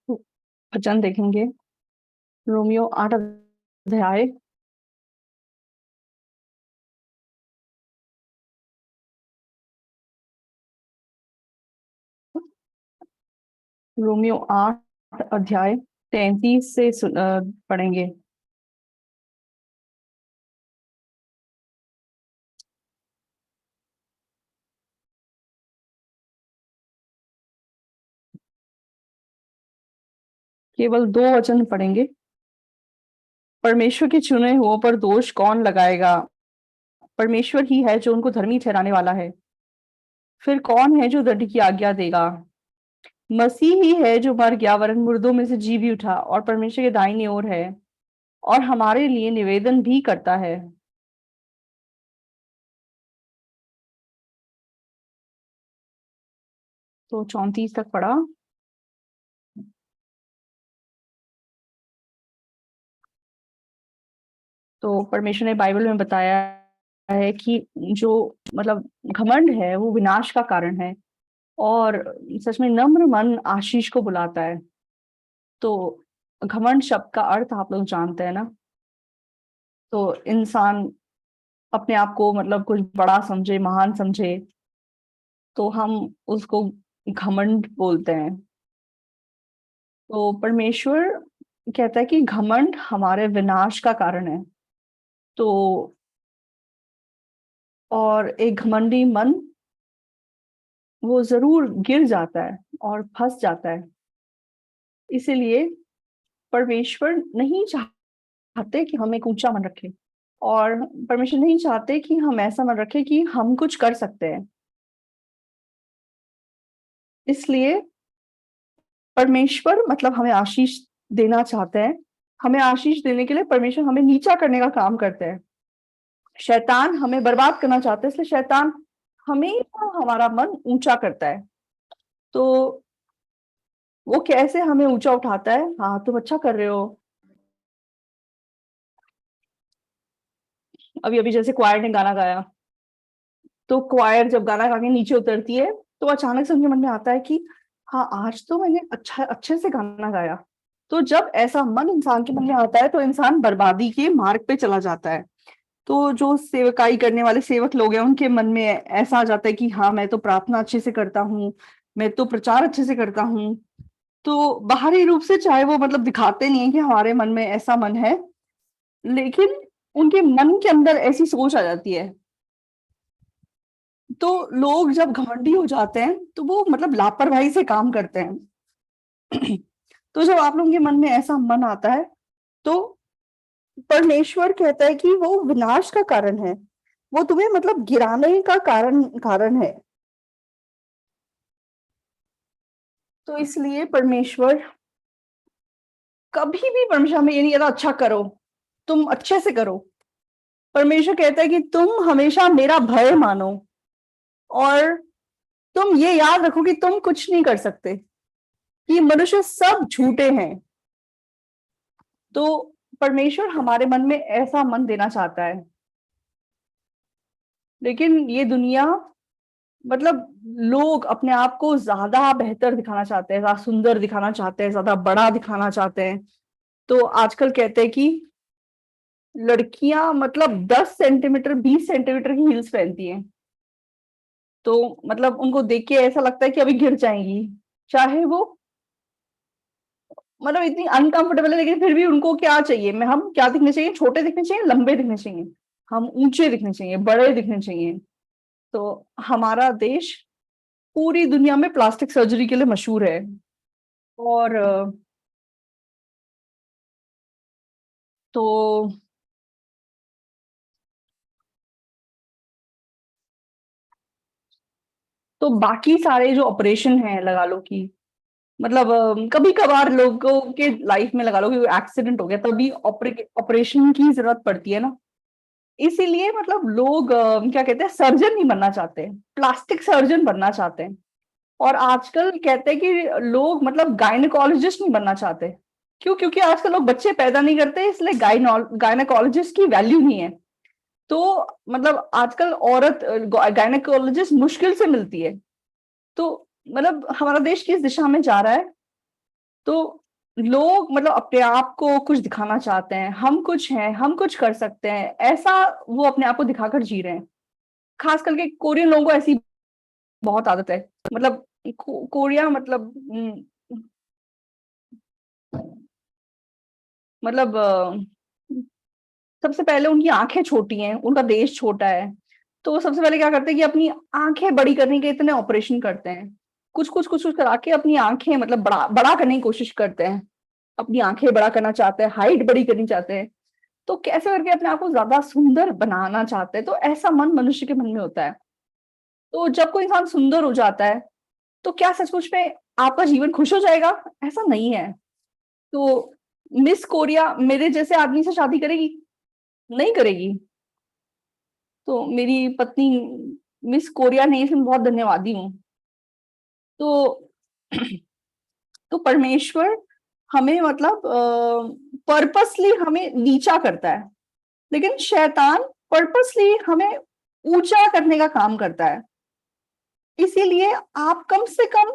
वचन देखेंगे। रोमियो 8 अध्याय रोमियो 8 अध्याय 33 से पढ़ेंगे। केवल 2 वचन पढ़ेंगे। परमेश्वर के चुने हुओं पर दोष कौन लगाएगा? परमेश्वर ही है जो उनको धर्मी ठहराने वाला है। फिर कौन है जो दंड की आज्ञा देगा? मसीह ही है जो मर गया वरन मुर्दों में से जी भी उठा और परमेश्वर के दाहिनी ओर है और हमारे लिए निवेदन भी करता है। तो 34 तक पढ़ा। तो परमेश्वर ने बाइबल में बताया है कि जो मतलब घमंड है वो विनाश का कारण है और सच में नम्र मन आशीष को बुलाता है। तो घमंड शब्द का अर्थ आप लोग जानते हैं ना। तो इंसान अपने आप को मतलब कुछ बड़ा समझे, महान समझे, तो हम उसको घमंड बोलते हैं। तो परमेश्वर कहता है कि घमंड हमारे विनाश का कारण है। तो और एक घमंडी मन वो जरूर गिर जाता है और फंस जाता है। इसीलिए परमेश्वर नहीं चाहते कि हम एक ऊंचा मन रखें और परमेश्वर नहीं चाहते कि हम ऐसा मन रखें कि हम कुछ कर सकते हैं। इसलिए परमेश्वर मतलब हमें आशीष देना चाहते हैं। हमें आशीष देने के लिए परमेश्वर हमें नीचा करने का काम करते हैं। शैतान हमें बर्बाद करना चाहता है, इसलिए शैतान हमेशा हमारा मन ऊंचा करता है। तो वो कैसे हमें ऊंचा उठाता है? हाँ, तुम अच्छा कर रहे हो। अभी अभी जैसे क्वायर ने गाना गाया, तो क्वायर जब गाना गा के नीचे उतरती है तो अचानक से उनके मन में आता है कि हाँ, आज तो मैंने अच्छे से गाना गाया। तो जब ऐसा मन इंसान के मन में आता है तो इंसान बर्बादी के मार्ग पे चला जाता है। तो जो सेवकाई करने वाले सेवक लोग हैं उनके मन में ऐसा आ जाता है कि हाँ, मैं तो प्रार्थना अच्छे से करता हूँ, मैं तो प्रचार अच्छे से करता हूँ। तो बाहरी रूप से चाहे वो मतलब दिखाते नहीं है कि हमारे मन में ऐसा मन है, लेकिन उनके मन के अंदर ऐसी सोच आ जाती है। तो लोग जब घमंडी हो जाते हैं तो वो मतलब लापरवाही से काम करते हैं। तो जब आप लोगों के मन में ऐसा मन आता है तो परमेश्वर कहता है कि वो विनाश का कारण है, वो तुम्हें मतलब गिराने का कारण कारण है। तो इसलिए परमेश्वर कभी भी परमेश्वर हमें ये नहीं कहता अच्छा करो, तुम अच्छे से करो। परमेश्वर कहता है कि तुम हमेशा मेरा भय मानो और तुम ये याद रखो कि तुम कुछ नहीं कर सकते, कि मनुष्य सब झूठे हैं। तो परमेश्वर हमारे मन में ऐसा मन देना चाहता है, लेकिन ये दुनिया मतलब लोग अपने आप को ज्यादा बेहतर दिखाना चाहते हैं, ज्यादा सुंदर दिखाना चाहते हैं, ज्यादा बड़ा दिखाना चाहते हैं। तो आजकल कहते हैं कि लड़कियां मतलब 10 सेंटीमीटर 20 सेंटीमीटर की हील्स पहनती हैं। तो मतलब उनको देख के ऐसा लगता है कि अभी गिर जाएंगी, चाहे वो मतलब इतनी अनकंफर्टेबल है, लेकिन फिर भी उनको क्या चाहिए, मैं हम क्या दिखने चाहिए? छोटे दिखने चाहिए, लंबे दिखने चाहिए, हम ऊंचे दिखने चाहिए, बड़े दिखने चाहिए। तो हमारा देश पूरी दुनिया में प्लास्टिक सर्जरी के लिए मशहूर है। और तो तो बाकी सारे जो ऑपरेशन है लगा लो कि मतलब कभी कभार लोगों के लाइफ में लगा लो कि एक्सीडेंट हो गया तभी ऑपरेशन की जरूरत पड़ती है ना। इसीलिए मतलब लोग क्या कहते हैं, सर्जन नहीं बनना चाहते, प्लास्टिक सर्जन बनना चाहते हैं। और आजकल कहते हैं कि लोग मतलब गायनेकोलॉजिस्ट नहीं बनना चाहते। क्यों? क्योंकि आजकल लोग बच्चे पैदा नहीं करते, इसलिए गायनेकोलॉजिस्ट की वैल्यू नहीं है। तो मतलब आजकल औरत गायनेकोलॉजिस्ट मुश्किल से मिलती है। तो मतलब हमारा देश किस दिशा में जा रहा है? तो लोग मतलब अपने आप को कुछ दिखाना चाहते हैं, हम कुछ हैं, हम कुछ कर सकते हैं, ऐसा वो अपने आप को दिखाकर जी रहे हैं। खास करके कोरियन लोगों को ऐसी बहुत आदत है। मतलब कोरिया मतलब मतलब सबसे पहले उनकी आंखें छोटी हैं, उनका देश छोटा है, तो वो सबसे पहले क्या करते हैं कि अपनी आंखें बड़ी करने के इतने ऑपरेशन करते हैं, कुछ करा के अपनी आंखें मतलब बड़ा बड़ा करने की कोशिश करते हैं, अपनी आंखें बड़ा करना चाहते हैं, हाइट बड़ी करनी चाहते हैं, तो कैसे करके अपने आप को ज्यादा सुंदर बनाना चाहते हैं। तो ऐसा मन मनुष्य के मन में होता है। तो जब कोई इंसान सुंदर हो जाता है, तो क्या सचमुच में आपका जीवन खुश हो जाएगा? ऐसा नहीं है। तो मिस कोरिया मेरे जैसे आदमी से शादी करेगी? नहीं करेगी। तो मेरी पत्नी मिस कोरिया नहीं, इसलिए मैं बहुत धन्यवादी हूँ। तो तो परमेश्वर हमें मतलब पर्पसली हमें नीचा करता है, लेकिन शैतान पर्पसली हमें ऊंचा करने का काम करता है। इसीलिए आप कम से कम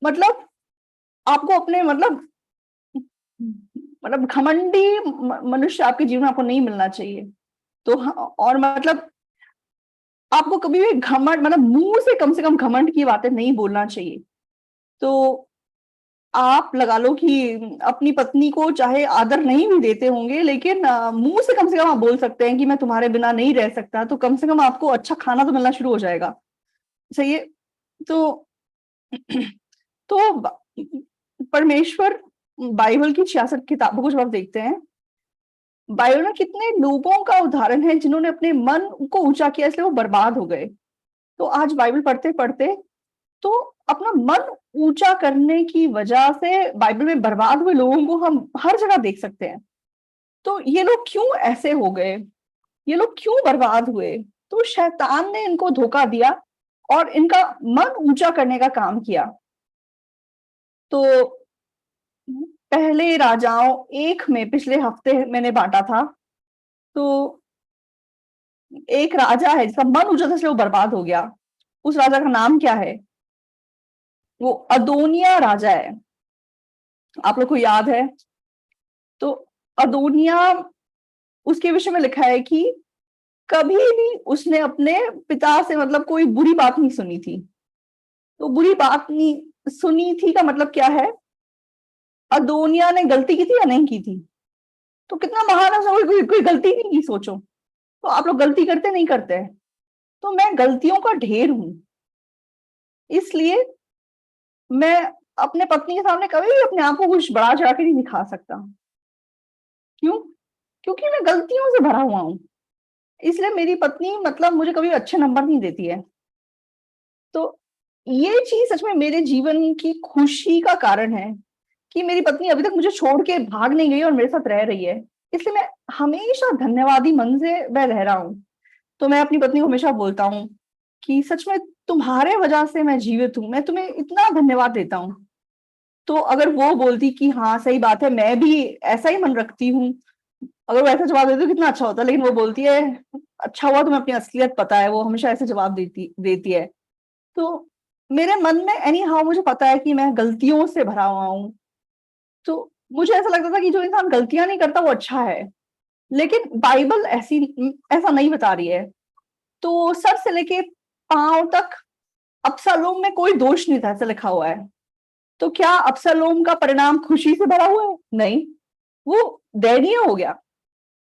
मतलब आपको अपने मतलब घमंडी मनुष्य आपके जीवन में आपको नहीं मिलना चाहिए। तो और मतलब आपको कभी भी घमंड मतलब मुंह से कम घमंड की बातें नहीं बोलना चाहिए। तो आप लगा लो कि अपनी पत्नी को चाहे आदर नहीं भी देते होंगे, लेकिन मुंह से कम आप बोल सकते हैं कि मैं तुम्हारे बिना नहीं रह सकता, तो कम से कम आपको अच्छा खाना तो मिलना शुरू हो जाएगा। सही है। तो तो परमेश्वर बाइबल की 66 किताबों को जब आप देखते हैं, बाइबल में कितने लोगों का उदाहरण है जिन्होंने अपने मन को ऊंचा किया, इसलिए वो बर्बाद हो गए। तो आज बाइबल पढ़ते पढ़ते तो अपना मन ऊंचा करने की वजह से बाइबल में बर्बाद हुए लोगों को हम हर जगह देख सकते हैं। तो ये लोग क्यों ऐसे हो गए, ये लोग क्यों बर्बाद हुए? तो शैतान ने इनको धोखा दिया और इनका मन ऊंचा करने का काम किया। तो पहले राजाओं एक में पिछले हफ्ते मैंने बांटा था। तो एक राजा है जिसका मन ऊंचा था इसलिए वो बर्बाद हो गया। उस राजा का नाम क्या है? वो अदोनिया राजा है। आप लोग को याद है? तो अदोनिया, उसके विषय में लिखा है कि कभी भी उसने अपने पिता से मतलब कोई बुरी बात नहीं सुनी थी। तो बुरी बात नहीं सुनी थी का मतलब क्या है? अदोनिया ने गलती की थी या नहीं की थी? तो कितना महान है, कोई गलती नहीं की, सोचो। तो आप लोग गलती करते नहीं करते? तो मैं गलतियों का ढेर हूं, इसलिए मैं अपने पत्नी के सामने कभी भी अपने आप को कुछ बड़ा चढ़ा के नहीं दिखा सकता। क्यों? क्योंकि मैं गलतियों से भरा हुआ हूं। इसलिए मेरी पत्नी मतलब मुझे कभी अच्छे नंबर नहीं देती है। तो ये चीज सच में मेरे जीवन की खुशी का कारण है कि मेरी पत्नी अभी तक मुझे छोड़ के भाग नहीं गई और मेरे साथ रह रही है। इसलिए मैं हमेशा धन्यवादी मन से मैं रह रहा हूँ। तो मैं अपनी पत्नी को हमेशा बोलता हूँ कि सच में तुम्हारे वजह से मैं जीवित हूँ, मैं तुम्हें इतना धन्यवाद देता हूँ। तो अगर वो बोलती कि हाँ सही बात है, मैं भी ऐसा ही मन रखती हूँ, अगर वो ऐसा जवाब देती तो कितना अच्छा होता। लेकिन वो बोलती है अच्छा हुआ तुम्हें अपनी असलियत पता है, वो हमेशा ऐसे जवाब देती देती है। तो मेरे मन में एनी हाउ मुझे पता है कि मैं गलतियों से भरा हुआ हूँ। तो मुझे ऐसा लगता था कि जो इंसान गलतियां नहीं करता वो अच्छा है, लेकिन बाइबल ऐसा नहीं बता रही है। तो सर से लेके पांव तक अब्सलोम में कोई दोष नहीं था, ऐसा लिखा हुआ है। तो क्या अब्सलोम का परिणाम खुशी से भरा हुआ है? नहीं, वो दयनीय हो गया।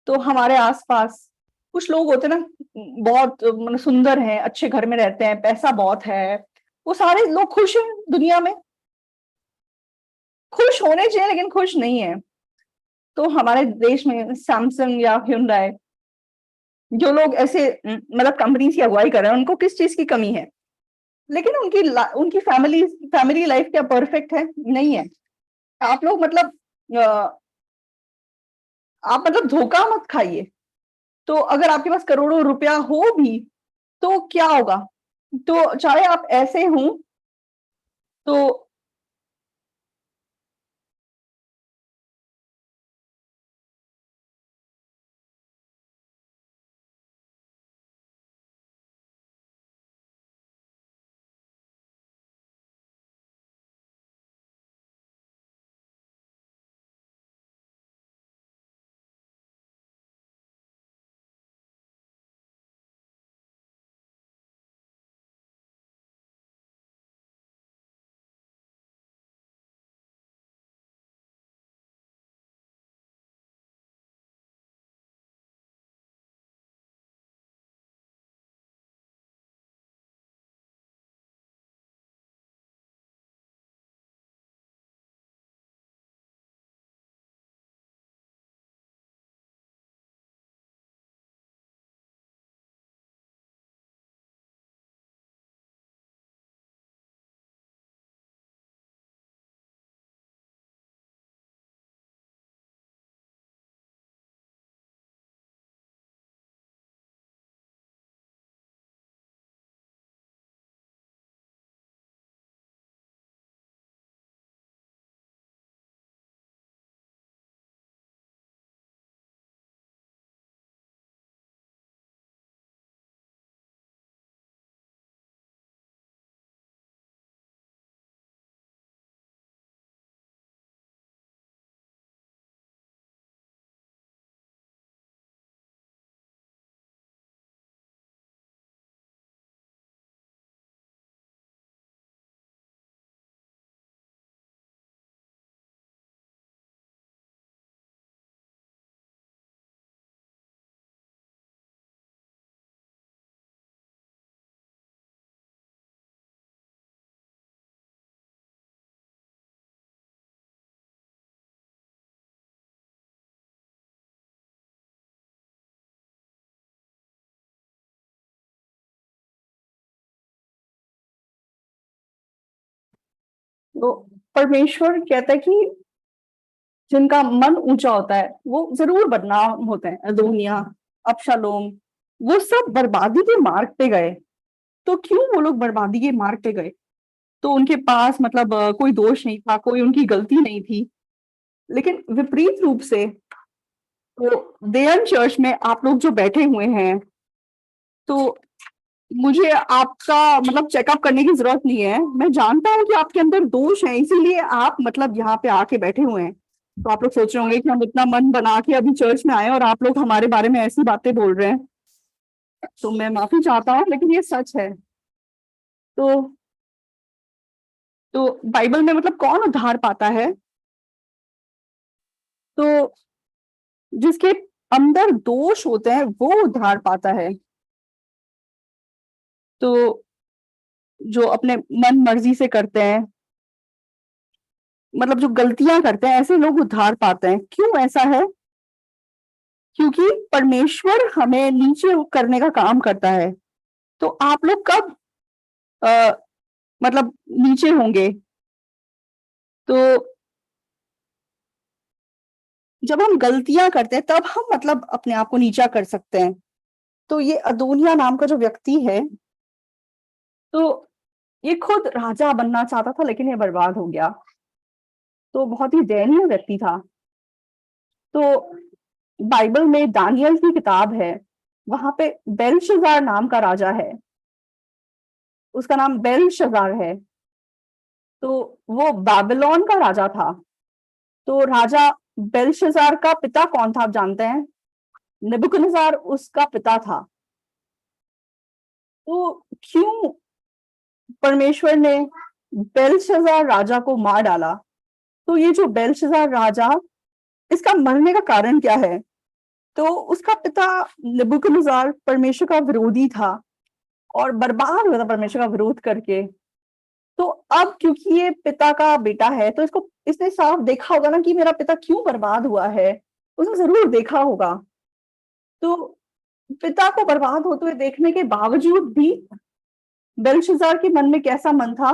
तो हमारे आसपास कुछ लोग होते हैं ना, बहुत मतलब सुंदर हैं, अच्छे घर में रहते हैं, पैसा बहुत है, वो सारे लोग खुश हैं दुनिया में, खुश होने चाहिए लेकिन खुश नहीं है। तो हमारे देश में सैमसंग या Hyundai, जो लोग ऐसे मतलब कंपनी की अगुवाई कर रहे हैं, उनको किस चीज की कमी है? लेकिन उनकी फैमिली लाइफ क्या परफेक्ट है? नहीं है। आप लोग मतलब अ, आप मतलब धोखा मत खाइए। तो अगर आपके पास करोड़ों रुपया हो भी तो क्या होगा? तो चाहे आप ऐसे हों, तो तो परमेश्वर कहता है कि जिनका मन ऊंचा होता है वो जरूर बदनाम होते हैं। अदोनिया, अबशालोम, वो सब बर्बादी के मार्ग पे गए। तो क्यों वो लोग बर्बादी के मार्ग पे गए? तो उनके पास मतलब कोई दोष नहीं था, कोई उनकी गलती नहीं थी। लेकिन विपरीत रूप से तो देयन चर्च में आप लोग जो बैठे हुए हैं, तो मुझे आपका मतलब चेकअप करने की जरूरत नहीं है। मैं जानता हूँ कि आपके अंदर दोष है, इसीलिए आप मतलब यहाँ पे आके बैठे हुए हैं। तो आप लोग सोच रहे होंगे कि हम इतना मन बना के अभी चर्च में आए और आप लोग हमारे बारे में ऐसी बातें बोल रहे हैं। तो मैं माफी चाहता हूँ, लेकिन ये सच है। तो बाइबल में मतलब कौन उद्धार पाता है? तो जिसके अंदर दोष होते हैं वो उद्धार पाता है। तो जो अपने मन मर्जी से करते हैं, मतलब जो गलतियां करते हैं, ऐसे लोग उद्धार पाते हैं। क्यों ऐसा है? क्योंकि परमेश्वर हमें नीचे करने का काम करता है। तो आप लोग कब अ, मतलब नीचे होंगे? तो जब हम गलतियां करते हैं तब हम मतलब अपने आप को नीचा कर सकते हैं। तो ये अदोनिया नाम का जो व्यक्ति है, तो ये खुद राजा बनना चाहता था, लेकिन ये बर्बाद हो गया। तो बहुत ही दयनीय व्यक्ति था। तो बाइबल में दानियल की किताब है, वहां पे बेलशजार नाम का राजा है। उसका नाम बेलशजार है। तो वो बाबिलोन का राजा था। तो राजा बेलशजार का पिता कौन था आप जानते हैं? नेबुकदनेस्सर उसका पिता था। तो क्यों परमेश्वर ने बेलशजार राजा को मार डाला? तो ये जो बेलशजार राजा, इसका मरने का कारण क्या है? तो उसका पिता नेबुकदनेस्सर परमेश्वर का विरोधी था और बर्बाद हुआ था परमेश्वर का विरोध करके। तो अब क्योंकि ये पिता का बेटा है, तो इसने साफ देखा होगा ना कि मेरा पिता क्यों बर्बाद हुआ है। उसने जरूर देखा होगा। तो पिता को बर्बाद होते हुए देखने के बावजूद भी बेलशस्सर के मन में कैसा मन था?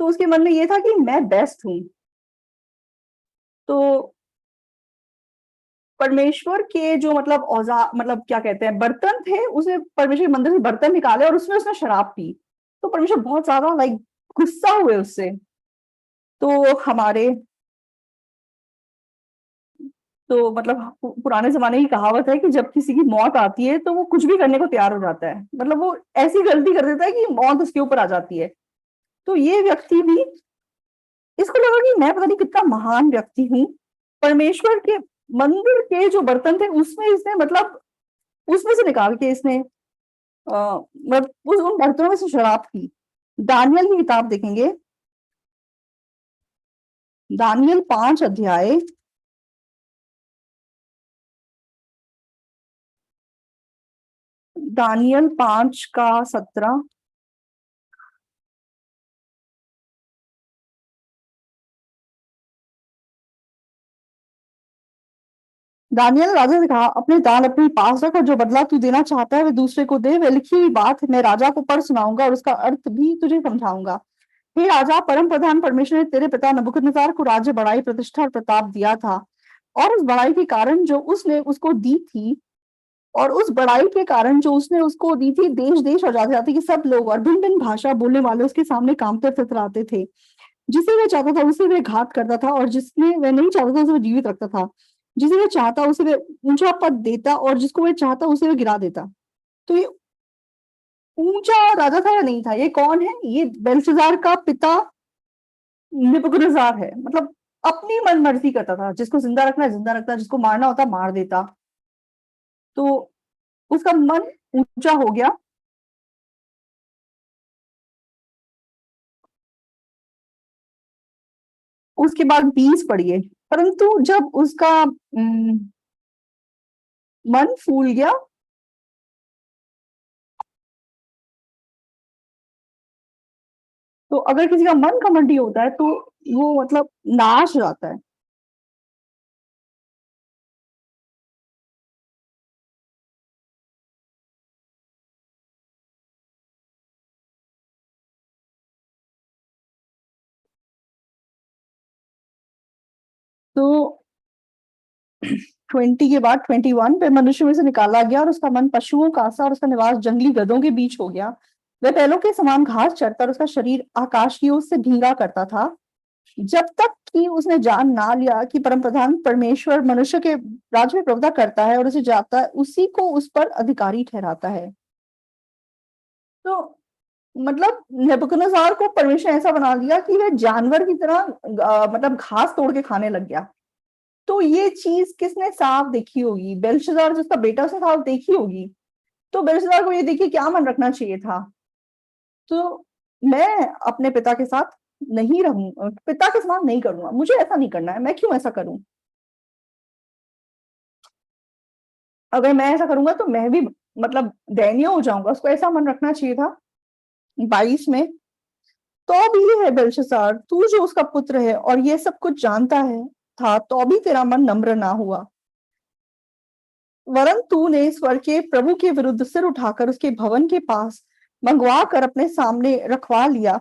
तो उसके मन में ये था कि मैं बेस्ट हूँ। तो परमेश्वर के जो मतलब औज़ार, मतलब क्या कहते हैं, बर्तन थे, उसने परमेश्वर के मंदिर से बर्तन निकाले और उसमें उसने शराब पी। तो परमेश्वर बहुत ज़्यादा गुस्सा हुए उससे। तो हमारे तो मतलब पुराने ज़माने की कहावत है कि जब किसी की मौत आती है, तो वो कुछ भी करने को तैयार हो जाता है। मतलब वो ऐसी गलती कर देता है कि मौत उसके ऊपर आ जाती है। तो ये व्यक्ति भी, इसको लगा कि मैं पता नहीं कितना महान व्यक्ति हूँ। परमेश्वर के मंदिर के जो बर्तन थे, उसमें इसने मतलब उसमें से निकाल के इसने मतलब उन बर्तनों में से शराब पी। दानियल की किताब देखेंगे, दानियल 5 अध्याय, दानियल 5 का 17। दानियल राजा ने कहा, अपने दान अपने पास रख और जो बदला तू देना चाहता है वह दूसरे को दे। वह लिखी हुई बात मैं राजा को पढ़ सुनाऊंगा और उसका अर्थ भी तुझे समझाऊंगा। हे राजा, परम प्रधान परमेश्वर ने तेरे पिता नबूकदनेस्सर को राज्य, बड़ाई, प्रतिष्ठा और प्रताप दिया था। और उस बड़ाई के कारण जो उसने उसको दी थी, और उस बड़ाई के कारण जो उसने उसको दी थी, देश देश और जाति जाति के सब लोग और भिन्न भिन्न भाषा बोलने वाले उसके सामने कांपते थरथराते थे। जिसे वह चाहता था उसे वह घात करता था, और जिसने वह नहीं चाहता था उसे वह जीवित रखता था। जिसे वह चाहता उसे वह ऊंचा पद देता, और जिसको वह चाहता उसे वह गिरा देता। तो ये ऊंचा राजा था या नहीं था? ये कौन है? ये बेलशस्सर का पिता नेबूकदनेस्सर है। मतलब अपनी मन मर्जी करता था, जिसको जिंदा रखना है जिंदा रखता, जिसको मारना होता मार देता। तो उसका मन ऊंचा हो गया। उसके बाद 20 पढ़िए। परंतु जब उसका मन फूल गया, तो अगर किसी का मन घमंडी होता है तो वो मतलब नाश हो जाता है। तो 20 के बाद 21 पे मनुष्य में से निकाला गया और उसका मन पशुओं का सा और उसका निवास जंगली गधों के बीच हो गया। वह बैलों के समान घास चरता और उसका शरीर आकाश की ओर से भींगा करता था, जब तक कि उसने जान ना लिया कि परमप्रधान परमेश्वर मनुष्य के राज्य में प्रभुता करता है और उसे जाता है, उसी को उस पर अधिकारी ठहराता है। तो मतलब नेबुकदनेस्सर को परमेश्वर ऐसा बना दिया कि वह जानवर की तरह मतलब घास तोड़ के खाने लग गया। तो ये चीज़ किसने साफ देखी होगी? बेल्शाज़ार जिसका बेटा उसने साफ देखी होगी। तो बेल्शाज़ार को ये देखिए क्या मन रखना चाहिए था। तो मैं अपने पिता के साथ नहीं रहूँ पिता के समान नहीं करूँगा, मुझे ऐसा नहीं करना है, मैं क्यों ऐसा करूँ? अगर मैं ऐसा करूँगा तो मैं भी मतलब दयनीय हो जाऊँगा, उसको ऐसा मन रखना चाहिए था। 22 में, तो भी है बेल्शाज़ार, तू जो उसका पुत्र है और ये सब कुछ जानता है था, तो भी तेरा मन नम्र ना हुआ। वरन तूने स्वर्ग के प्रभु के विरुद्ध सिर उठाकर उसके भवन के पास मंगवा कर अपने सामने रखवा लिया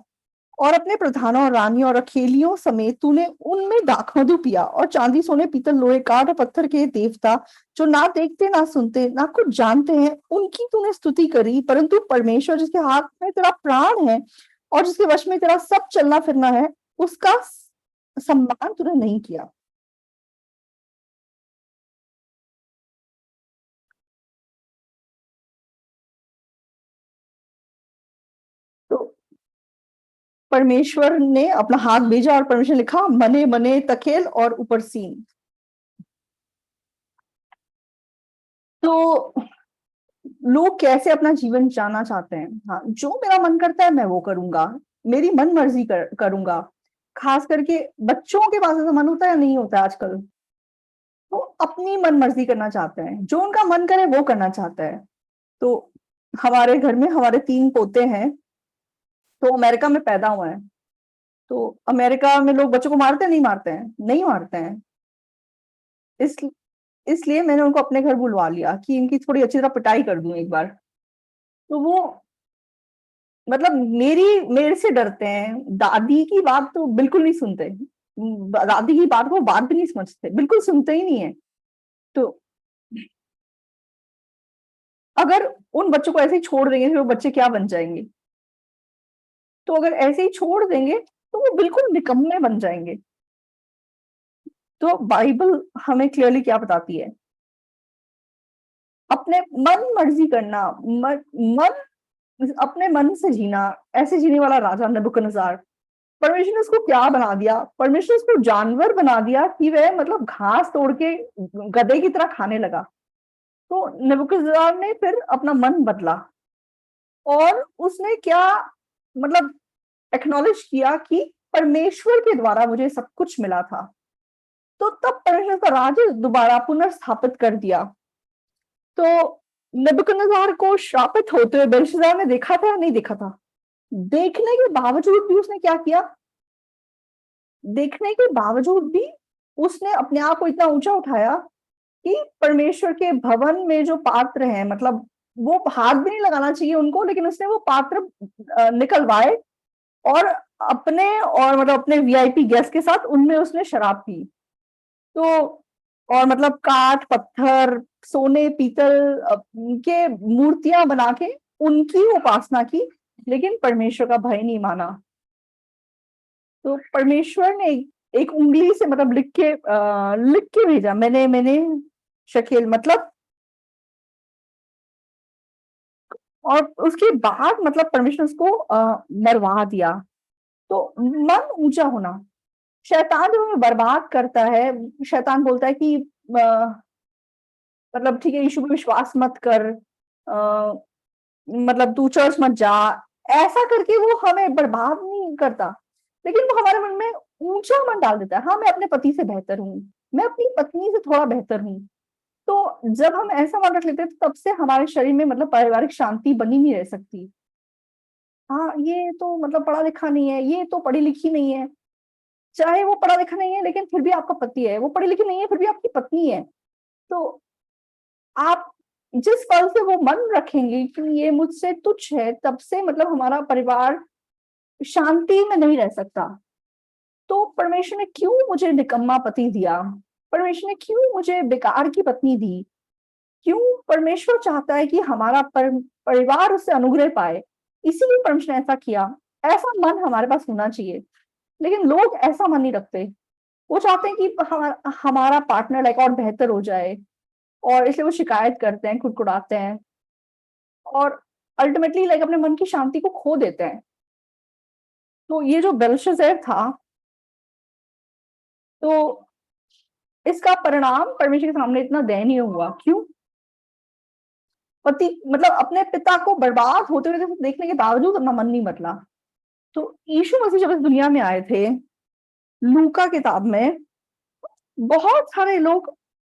और अपने प्रधानों और रानियों और अखेलियों समेत तूने उनमें दाखमधु पिया और चांदी सोने पीतल लोहे काठ और पत्थर के देवता जो ना देखते ना सुनते ना कुछ जानते हैं उनकी तूने स्तुति करी, परंतु परमेश्वर जिसके हाथ में तेरा प्राण है और जिसके वश में तेरा सब चलना फिरना है, उसका सम्मान तूने नहीं किया। तो परमेश्वर ने अपना हाथ भेजा और परमेश्वर ने लिखा मने मने तकेल और ऊपर सीन। तो लोग कैसे अपना जीवन जाना चाहते हैं? हाँ, जो मेरा मन करता है मैं वो करूंगा, मेरी मन मर्जी करूंगा। खास करके बच्चों के पास ऐसा मन होता है या नहीं होता है आजकल? वो अपनी मन मर्जी करना चाहते हैं, जो उनका मन करे वो करना चाहता है। तो हमारे घर में हमारे 3 पोते हैं, तो अमेरिका में पैदा हुए हैं। तो अमेरिका में लोग बच्चों को मारते हैं, नहीं मारते हैं? नहीं मारते हैं। इस इसलिए मैंने उनको अपने घर बुलवा लिया कि इनकी थोड़ी अच्छी तरह पिटाई कर दूँ एक बार। तो वो मतलब मेरे से डरते हैं, दादी की बात तो बिल्कुल नहीं सुनते। दादी की बात को बात भी नहीं समझते, बिल्कुल सुनते ही नहीं है। तो अगर उन बच्चों को ऐसे ही छोड़ देंगे, फिर वो बच्चे क्या बन जाएँगे? तो अगर ऐसे ही छोड़ देंगे, तो वो बिल्कुल निकम्मे बन जाएँगे। तो बाइबल हमें क्लियरली क्या बताती है? अपने मन मर्ज़ी करना, मन मन अपने मन से जीना, ऐसे जीने वाला राजा नबूकदनेस्सर, परमेश्वर ने उसको क्या बना दिया? परमेश्वर ने उसको जानवर बना दिया कि वह मतलब घास तोड़ के गधे की तरह खाने लगा। तो नबूकदनेस्सर ने फिर अपना मन बदला और उसने क्या मतलब एक्नॉलेज किया कि परमेश्वर के द्वारा मुझे सब कुछ मिला था। तो तब परमेश्वर का राज्य दोबारा पुनर्स्थापित कर दिया। तो नबूकदनेस्सर को श्रापित होते हुए बेल्शाज़ार ने देखा था या नहीं देखा था? देखने के बावजूद भी उसने क्या किया? देखने के बावजूद भी उसने अपने आप को इतना ऊँचा उठाया कि परमेश्वर के भवन में जो पात्र हैं मतलब वो हाथ भी नहीं लगाना चाहिए उनको, लेकिन उसने वो पात्र निकलवाए और अपने और मतलब अपने वीआईपी गेस्ट के साथ उनमें उसने शराब पी। तो और मतलब काठ, पत्थर, सोने, पीतल के मूर्तियाँ बना के उनकी उपासना की, लेकिन परमेश्वर का भय नहीं माना। तो परमेश्वर ने एक उँगली से मतलब लिख के भेजा, मैंने शकेल मतलब और उसके बाद मतलब परमेश्वर ने उसको मरवा दिया। तो मन ऊँचा होना, शैतान जब हमें बर्बाद करता है, शैतान बोलता है कि मतलब ठीक है यीशु पे विश्वास मत कर मतलब तू चर्च मत जा, ऐसा करके वो हमें बर्बाद नहीं करता, लेकिन वो हमारे मन में ऊँचा मन डाल देता है। हाँ, मैं अपने पति से बेहतर हूँ, मैं अपनी पत्नी से थोड़ा बेहतर हूँ। तो जब हम ऐसा मन रख लेते हैं, तो तब से हमारे शरीर में मतलब पारिवारिक शांति बनी नहीं रह सकती। हाँ, ये तो मतलब पढ़ा-लिखा नहीं है, ये तो पढ़ी-लिखी नहीं है। चाहे वो पढ़ा-लिखा नहीं है, लेकिन फिर भी आपका पति है, वो पढ़ी-लिखी नहीं है, फिर भी आपकी पत्नी है। तो आप जिस पल से वो मन रखेंगे कि ये मुझसे तुच्छ है, तब से मतलब हमारा परिवार शांति में नहीं रह सकता। तो परमेश्वर ने क्यों मुझे निकम्मा पति दिया? परमेश्वर ने क्यों मुझे बेकार की पत्नी दी? क्यों परमेश्वर चाहता है कि हमारा परिवार उससे अनुग्रह पाए? इसीलिए परमेश्वर ने ऐसा किया। ऐसा मन हमारे पास होना चाहिए। लेकिन लोग ऐसा मन नहीं रखते। वो चाहते हैं कि हमारा पार्टनर लाइक और बेहतर हो जाए, और इसलिए वो शिकायत करते हैं, कुड़कुड़ाते हैं, और अल्टीमेटली लाइक अपने मन की शांति को खो देते हैं। तो ये जो बेल्शाज़र था, तो इसका परिणाम परमेश्वर के सामने इतना दयनीय हुआ। क्यों? पति मतलब अपने पिता को बर्बाद होते हुए देखने के बावजूद अपना मन नहीं बदला। तो यीशु मसीह जब इस दुनिया में आए थे, लूका किताब में बहुत सारे लोग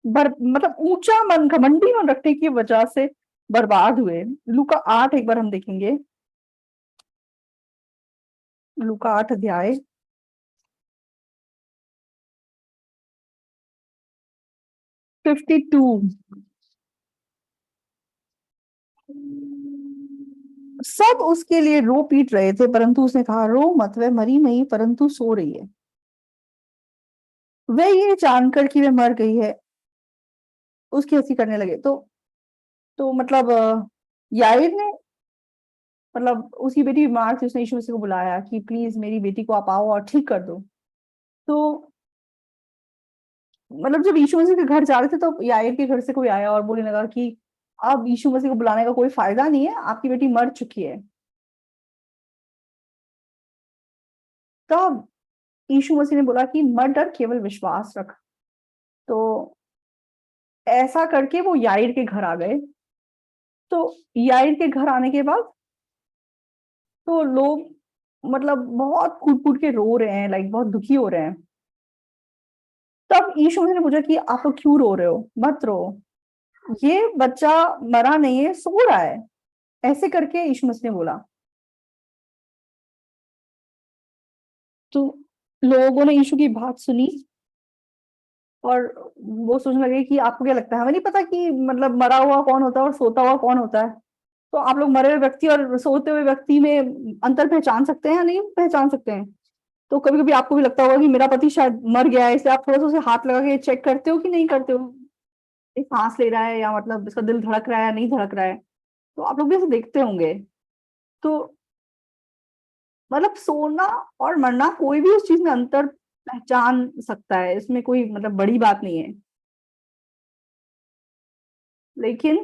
मतलब ऊंचा मन, घमंडी मन रखने की वजह से बर्बाद हुए। लूका 8 एक बार हम देखेंगे। लूका 8 अध्याय 52। सब उसके लिए रो पीट रहे थे, परंतु उसने कहा, रो मत, वह मरी नहीं परंतु सो रही है। वह ये जानकर कि वह मर गई है, उसकी हंसी करने लगे। तो मतलब याईर ने, मतलब उसकी बेटी बीमार थी, उसने यीशु मसीह को बुलाया कि प्लीज मेरी बेटी को आप आओ और ठीक कर दो। तो मतलब जब यीशु मसीह के घर जा रहे थे, तो याईर के घर से कोई आया और बोलने लगा कि अब यीशु मसीह को बुलाने का कोई फायदा नहीं है, आपकी बेटी मर चुकी है। तब यीशु मसीह ने बोला कि मत डर, केवल विश्वास रख। तो ऐसा करके वो याईर के घर आ गए। तो याईर के घर आने के बाद तो लोग मतलब बहुत कूट-कूट के रो रहे हैं, लाइक बहुत दुखी हो रहे हैं। तब यीशु मसीह ने पूछा कि आप लोग क्यों रो रहे हो? मत रो, ये बच्चा मरा नहीं है, सो रहा है। ऐसे करके यीशु मसीह ने बोला। तो लोगों ने यीशु की बात सुनी और वो सोचने लगे कि आपको क्या लगता है, हमें नहीं पता कि मतलब मरा हुआ कौन होता है और सोता हुआ कौन होता है। तो आप लोग मरे हुए व्यक्ति और सोते हुए व्यक्ति में अंतर पहचान सकते हैं या नहीं पहचान सकते हैं? तो कभी-कभी आपको भी लगता होगा कि मेरा पति शायद मर गया है, इसलिए आप थोड़ा-सा उसे हाथ लगा के चेक करते हो कि नहीं करते हो? ये साँस ले रहा है या मतलब इसका दिल धड़क रहा है या नहीं धड़क रहा है? तो आप लोग भी ऐसे देखते होंगे। तो मतलब सोना और मरना, कोई भी उस चीज़ में अंतर पहचान सकता है, इसमें कोई मतलब बड़ी बात नहीं है। लेकिन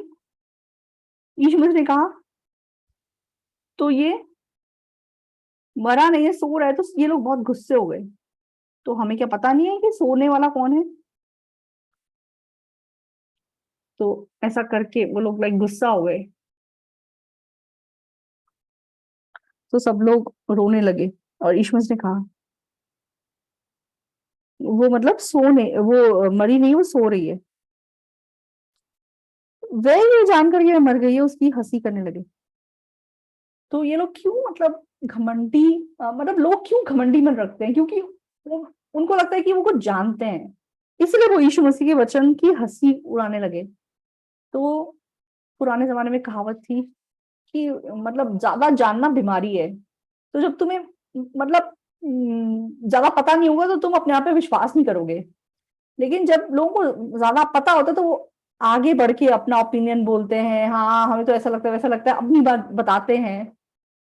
यीशु मसीह ने कहा, तो ये मरा नहीं है, सो रहा है। तो ये लोग बहुत गुस्से हो गए। तो हमें क्या पता नहीं है कि सोने वाला कौन है? तो ऐसा करके वो लोग लाइक गुस्सा हो गए। तो सब लोग रोने लगे और यीशु मसीह ने कहा, वो मतलब वो मरी नहीं, वो सो रही है। वह ये जानकर कि वह मर गई है, उसकी हँसी करने लगे। तो ये लोग क्यों मतलब घमंडी मतलब लोग क्यों घमंडी मन रखते हैं? क्योंकि वो उनको लगता है कि वो कुछ जानते हैं। इसलिए वो यीशु मसीह के वचन की हँसी उड़ाने लगे। तो पुराने ज़माने में कहावत थी कि मतलब ज़्यादा जानना बीमारी है। तो जब तुम्हें मतलब ज़्यादा पता नहीं होगा, तो तुम अपने आप पे विश्वास नहीं करोगे। लेकिन जब लोगों को ज़्यादा पता होता है, तो वो आगे बढ़ के अपना ओपिनियन बोलते हैं, हाँ, हमें तो ऐसा लगता है, वैसा लगता है, अपनी बात बताते हैं।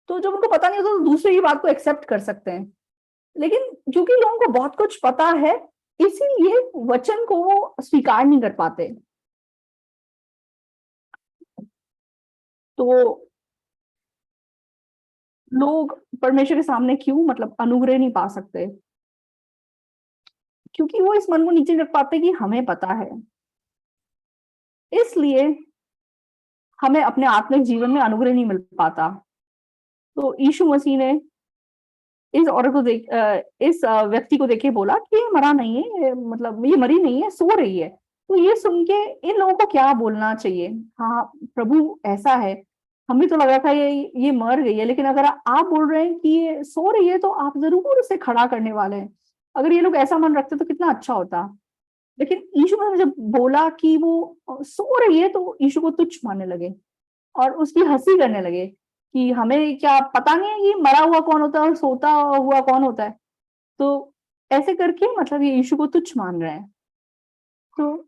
तो जब उनको पता नहीं होता, तो दूसरे की बात को एक्सेप्ट कर सकते हैं। लेकिन क्योंकि लोगों को बहुत कुछ पता है, इसीलिए वचन को वो स्वीकार नहीं कर पाते। तो लोग परमेश्वर के सामने क्यों मतलब अनुग्रह नहीं पा सकते? क्योंकि वो इस मन को नीचे नहीं रख पाते कि हमें पता है। इसलिए हमें अपने आत्मिक जीवन में अनुग्रह नहीं मिल पाता। तो यीशु मसीह ने इस औरत को इस व्यक्ति को देख के बोला कि ये मरा नहीं है, ये मतलब ये मरी नहीं है, सो रही है। तो ये सुन के इन लोगों को क्या बोलना चाहिए? हाँ, प्रभु ऐसा है, हमें तो लगा था ये मर गई है, लेकिन अगर आप बोल रहे हैं कि ये सो रही है, तो आप ज़रूर उसे खड़ा करने वाले हैं। अगर ये लोग ऐसा मन रखते तो कितना अच्छा होता। लेकिन यीशु ने जब बोला कि वो सो रही है, तो यीशु को तुच्छ मानने लगे और उसकी हँसी करने लगे कि हमें क्या पता नहीं है कि मरा हुआ कौन होता है और सोता हुआ कौन होता है? तो ऐसे करके मतलब ये यीशु को तुच्छ मान रहे हैं। तो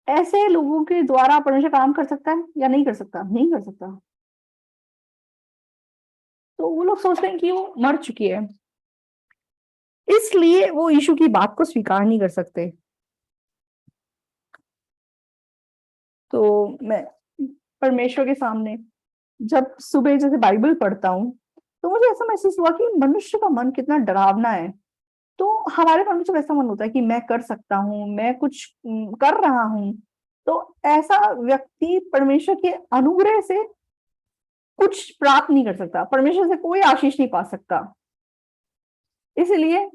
ऐसे लोगों के द्वारा परमेश्वर काम कर सकता है या नहीं कर सकता? नहीं कर सकता। तो वो लोग सोचते हैं कि वो मर चुकी है, इसलिए वो यीशु की बात को स्वीकार नहीं कर सकते। तो मैं परमेश्वर के सामने जब सुबह जैसे बाइबल पढ़ता हूँ, तो मुझे ऐसा महसूस हुआ कि मनुष्य का मन कितना डरावना है। तो हमारे मन में जब ऐसा मन होता है कि मैं कर सकता हूँ, मैं कुछ कर रहा हूँ, तो ऐसा व्यक्ति परमेश्वर के अनुग्रह से कुछ प्राप्त नहीं कर सकता, परमेश्वर से कोई आशीष नहीं पा सकता। इसलिए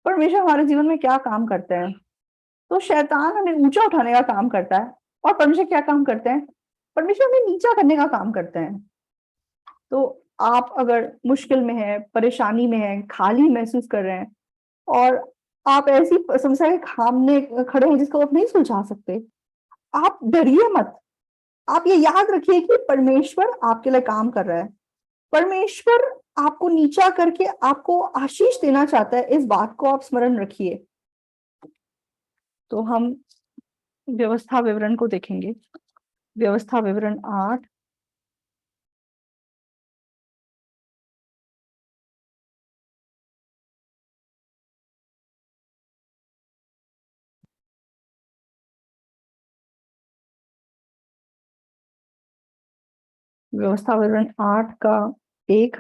परमेश्वर हमारे जीवन में क्या काम करते हैं? तो शैतान हमें ऊंचा उठाने का काम करता है, और परमेश्वर क्या काम करते हैं? परमेश्वर हमें नीचा करने का काम करते हैं। तो आप अगर मुश्किल में हैं, परेशानी में हैं, खाली महसूस कर रहे हैं, और आप ऐसी समस्या के सामने खड़े हैं जिसको आप नहीं सुलझा सकते, आप डरिए मत। आप ये याद रखिए कि परमेश्वर आपके लिए काम कर रहा है। परमेश्वर आपको नीचा करके आपको आशीष देना चाहता है, इस बात को आप स्मरण रखिए। तो हम व्यवस्था विवरण को देखेंगे। व्यवस्था विवरण 8। व्यवस्था विवरण 8 का 1।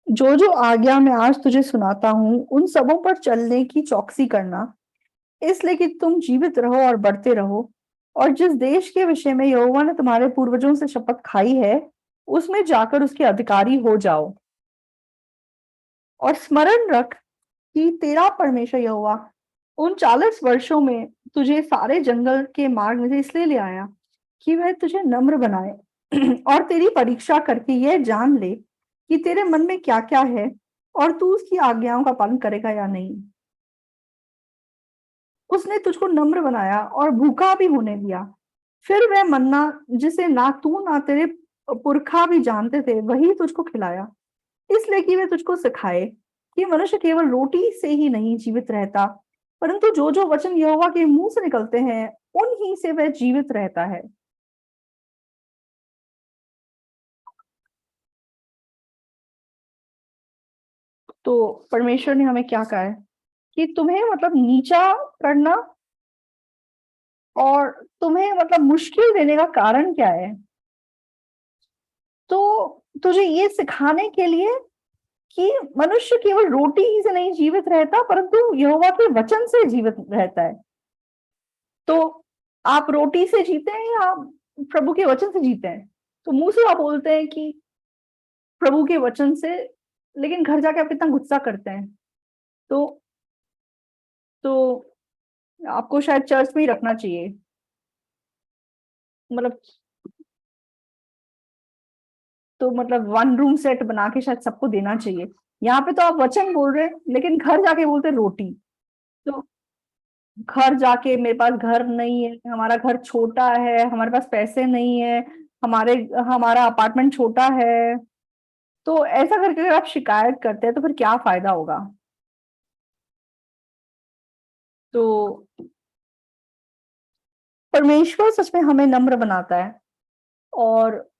जो जो आज्ञा मैं आज तुझे सुनाता हूँ, उन सबों पर चलने की चौकसी करना, इसलिए कि तुम जीवित रहो और बढ़ते रहो, और जिस देश के विषय में यहोवा ने तुम्हारे पूर्वजों से शपथ खाई है, उसमें जाकर उसके अधिकारी हो जाओ। और स्मरण रख कि तेरा परमेश्वर यहोवा उन 40 वर्षों में तुझे सारे जंगल के मार्ग में से इसलिए ले आया कि वह तुझे नम्र बनाए और तेरी परीक्षा करके यह जान ले कि तेरे मन में क्या क्या है, और तू उसकी आज्ञाओं का पालन करेगा या नहीं। उसने तुझको नम्र बनाया और भूखा भी होने दिया। फिर वह मन्ना जिसे ना तू ना तेरे पुरखा भी जानते थे, वही तुझको खिलाया, इसलिए कि वे तुझको सिखाए कि मनुष्य केवल रोटी से ही नहीं जीवित रहता, परंतु जो जो वचन यहोवा के मुंह से निकलते हैं उन्हीं से वह जीवित रहता है। तो परमेश्वर ने हमें क्या कहा है कि तुम्हें मतलब नीचा करना और तुम्हें मतलब मुश्किल देने का कारण क्या है? तो तुझे ये सिखाने के लिए कि मनुष्य केवल रोटी ही से नहीं जीवित रहता, परंतु यहोवा के वचन से जीवित रहता है। तो आप रोटी से जीते हैं या प्रभु के वचन से जीते हैं? तो मुंह से आप बोलते हैं कि प्रभु के वचन से, लेकिन घर जाके आप कितना गुस्सा करते हैं। तो तो आपको शायद चर्च में ही रखना चाहिए, मतलब तो मतलब वन रूम सेट बना के शायद सबको देना चाहिए। यहाँ पे तो आप वचन बोल रहे हैं, लेकिन घर जाके बोलते हैं रोटी। तो घर जाके मेरे पास घर नहीं है, हमारा घर छोटा है, हमारे पास पैसे नहीं है, हमारे हमारा अपार्टमेंट छोटा है, तो ऐसा करके अगर आप शिकायत करते हैं तो फिर क्या फायदा होगा? तो परमेश्वर सच में हमें नम्र बनाता है, और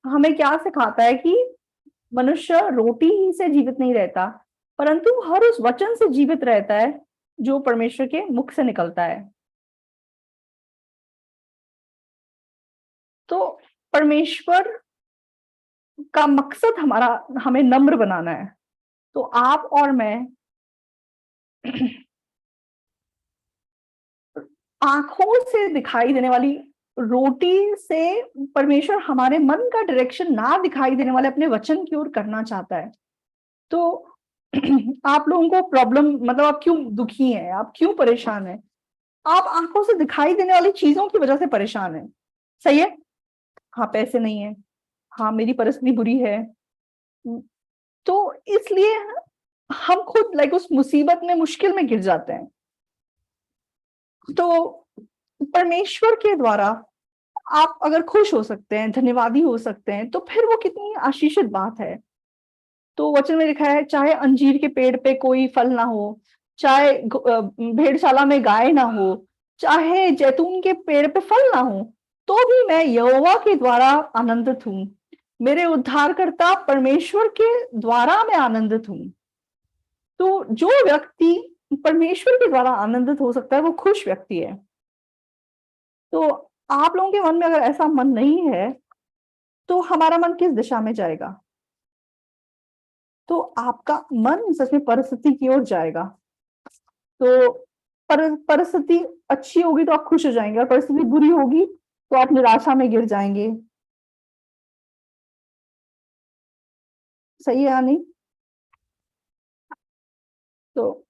हमें क्या सिखाता है कि मनुष्य रोटी ही से जीवित नहीं रहता, परंतु हर उस वचन से जीवित रहता है जो परमेश्वर के मुख से निकलता है। तो परमेश्वर का मकसद हमारा हमें नम्र बनाना है। तो आप और मैं आंखों से दिखाई देने वाली रोटी से परमेश्वर हमारे मन का डायरेक्शन ना दिखाई देने वाले अपने वचन की ओर करना चाहता है। तो आप लोगों को प्रॉब्लम मतलब आप क्यों दुखी हैं, आप क्यों परेशान हैं? आप आंखों से दिखाई देने वाली चीजों की वजह से परेशान हैं। सही है? हाँ, पैसे नहीं है, हाँ मेरी परिस्थिति बुरी है, तो इसलिए हम खुद लाइक उस मुसीबत में मुश्किल में गिर जाते हैं। तो परमेश्वर के द्वारा आप अगर खुश हो सकते हैं, धन्यवादी हो सकते हैं, तो फिर वो कितनी आशीषित बात है। तो वचन में लिखा है, चाहे अंजीर के पेड़ पे कोई फल ना हो, चाहे भेड़शाला में गाय ना हो, चाहे जैतून के पेड़ पे फल ना हो, तो भी मैं यहोवा के द्वारा आनंदित हूँ। मेरे उद्धारकर्ता परमेश्वर के द्वारा मैं आनंदित हूँ। तो जो व्यक्ति परमेश्वर के द्वारा आनंदित हो सकता है, वो खुश व्यक्ति है। तो आप लोगों के मन में अगर ऐसा मन नहीं है, तो हमारा मन किस दिशा में जाएगा? तो आपका मन सच में परिस्थिति की ओर जाएगा। तो परिस्थिति अच्छी होगी तो आप खुश हो जाएँगे, और परिस्थिति बुरी होगी तो आप निराशा में गिर जाएँगे। सही है या नहीं? तो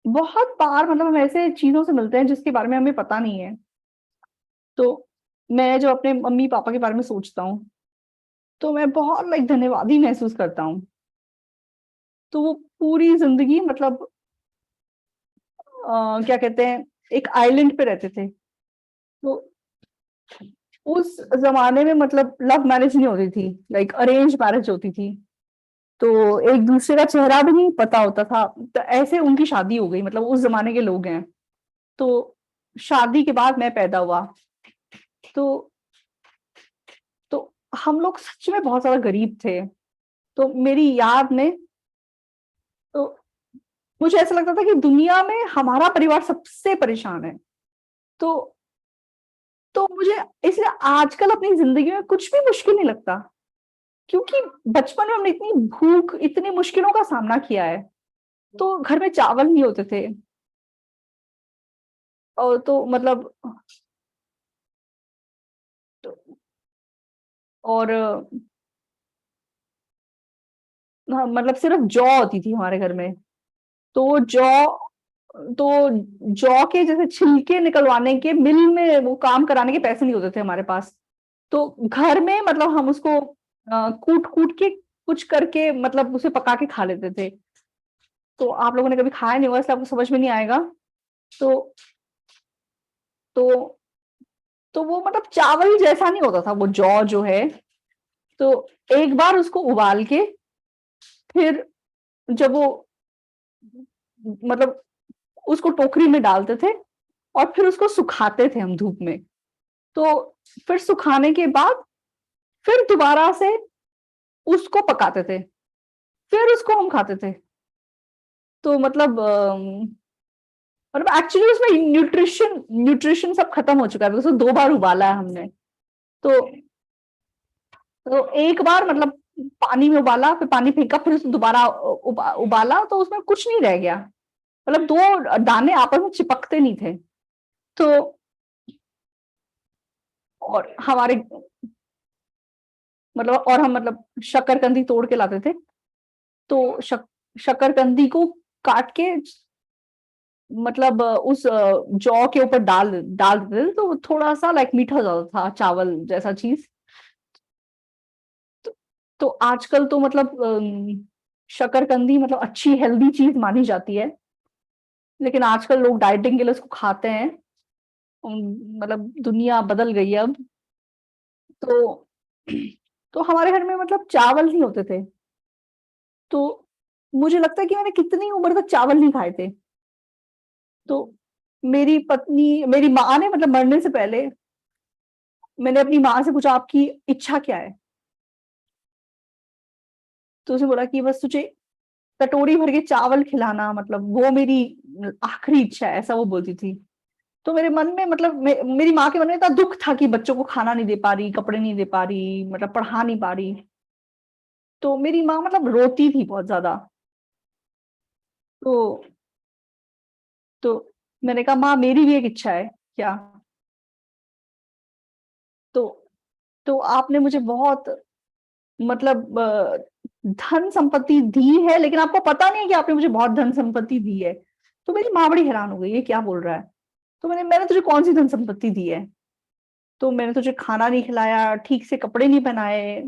बहुत बार मतलब हम ऐसे चीज़ों से मिलते हैं जिसके बारे में हमें पता नहीं है। तो मैं जब अपने मम्मी-पापा के बारे में सोचता हूँ, तो मैं बहुत धन्यवादी महसूस करता हूँ। तो वो पूरी ज़िंदगी मतलब क्या कहते हैं, एक आइलैंड पे रहते थे। तो उस ज़माने में मतलब लव मैरिज नहीं होती थी, अरेंज मैरिज होती थी। तो एक-दूसरे का चेहरा भी नहीं पता होता था। तो ऐसे उनकी शादी हो गई, मतलब उस ज़माने के लोग हैं। तो शादी के बाद मैं पैदा हुआ। तो तो हम लोग सच में बहुत ज़्यादा गरीब थे। तो मेरी याद में तो मुझे ऐसा लगता था कि दुनिया में हमारा परिवार सबसे परेशान है। तो मुझे इसलिए आजकल अपनी ज़िंदगी में कुछ भी मुश्किल नहीं लगता, क्योंकि बचपन में हमने इतनी भूख, इतनी मुश्किलों का सामना किया है। तो घर में चावल नहीं होते थे, और तो मतलब तो और हाँ, मतलब सिर्फ़ जौ होती थी हमारे घर में। तो तो जौ के जैसे छिलके निकलवाने के मिल में वो काम कराने के पैसे नहीं होते थे हमारे पास। तो घर में मतलब हम उसको कूट-कूट के कुछ करके मतलब उसे पका के खा लेते थे। तो आप लोगों ने कभी खाया नहीं होगा, इसलिए आपको समझ में नहीं आएगा। तो तो वो मतलब चावल जैसा नहीं होता था वो जौ जो है। तो एक बार उसको उबाल के फिर जब वो मतलब उसको टोकरी में डालते थे, और फिर उसको सुखाते थे हम धूप में। तो फिर सुखाने के बाद फिर दोबारा से उसको पकाते थे, फिर उसको हम खाते थे। तो मतलब एक्चुअली उसमें न्यूट्रिशन सब खत्म हो चुका है, उसको 2 बार उबाला है हमने। तो एक बार मतलब पानी में उबाला, फिर पानी फेंका, फिर उसको दोबारा उबाला, तो उसमें कुछ नहीं रह गया। मतलब 2 दाने आपस में चिपकते नहीं थे। तो और हमारे मतलब और हम मतलब शक्करकंदी तोड़ के लाते थे। तो शक्करकंदी को काट के मतलब जौ के ऊपर डाल देते थे, तो वो थोड़ा-सा मीठा हो जाता था, चावल जैसा चीज़। तो आजकल तो मतलब शकरकंदी मतलब अच्छी हेल्दी चीज़ मानी जाती है, लेकिन आजकल लोग डाइटिंग के लिए उसको खाते हैं। उम, मतलब दुनिया बदल गई है अब। तो हमारे घर में मतलब चावल नहीं होते थे। तो मुझे लगता है कि मैंने कितनी उम्र तक चावल नहीं खाए थे। तो मेरी माँ ने मतलब मरने से पहले मैंने अपनी माँ से पूछा, आपकी इच्छा क्या है? तो उसने बोला कि बस तुझे कटोरी भर के चावल खिलाना, मतलब वो मेरी आखिरी इच्छा है, ऐसा वो बोलती थी। तो मेरे मन में मतलब मेरी माँ के मन में इतना दुःख था कि बच्चों को खाना नहीं दे पा रही, कपड़े नहीं दे पा रही, मतलब पढ़ा नहीं पा रही। तो मेरी माँ मतलब रोती थी बहुत ज़्यादा। तो मैंने कहा, माँ मेरी भी एक इच्छा है, क्या? तो आपने मुझे बहुत मतलब धन-संपत्ति दी है, लेकिन आपको पता नहीं है कि आपने मुझे बहुत धन-संपत्ति दी है। तो मेरी माँ बड़ी हैरान हो गई, ये क्या बोल रहा है? तो मैंने तुझे कौन-सी धन-संपत्ति दी है? तो मैंने तुझे खाना नहीं खिलाया, ठीक से कपड़े नहीं पहनाए,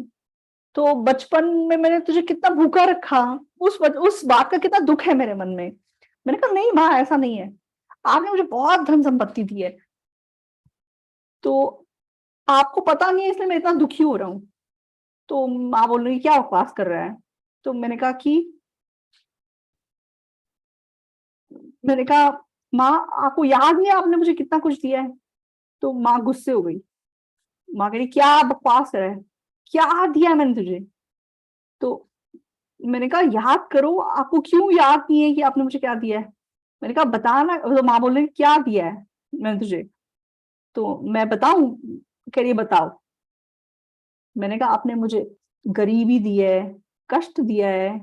तो बचपन में मैंने तुझे कितना भूखा रखा, उस बात का कितना दुःख है मेरे मन में। मैंने कहा, नहीं माँ, ऐसा नहीं है। आपने मुझे बहुत धन-संपत्ति दी है। तो आपको पता नहीं है इसलिए मैं इतना दुखी हो रहा हूँ। तो माँ बोल रही क्या बकवास कर रहा है? तो मैंने कहा माँ आपको याद नहीं है आपने मुझे कितना कुछ दिया है? तो माँ गुस्से हो गई। माँ कह रही क्या बकवास कर रहा है? क्या दिया है मैंने तुझे? तो मैंने कहा याद करो, आपको क्यों याद नहीं है कि आपने मुझे क्या दिया है? मैंने कहा बता ना। तो माँ बोल रही क्या दिया है मैंने तुझे? तो मैं बताऊं? कह रही है बताओ। मैंने कहा आपने मुझे गरीबी दी है, कष्ट दिया है,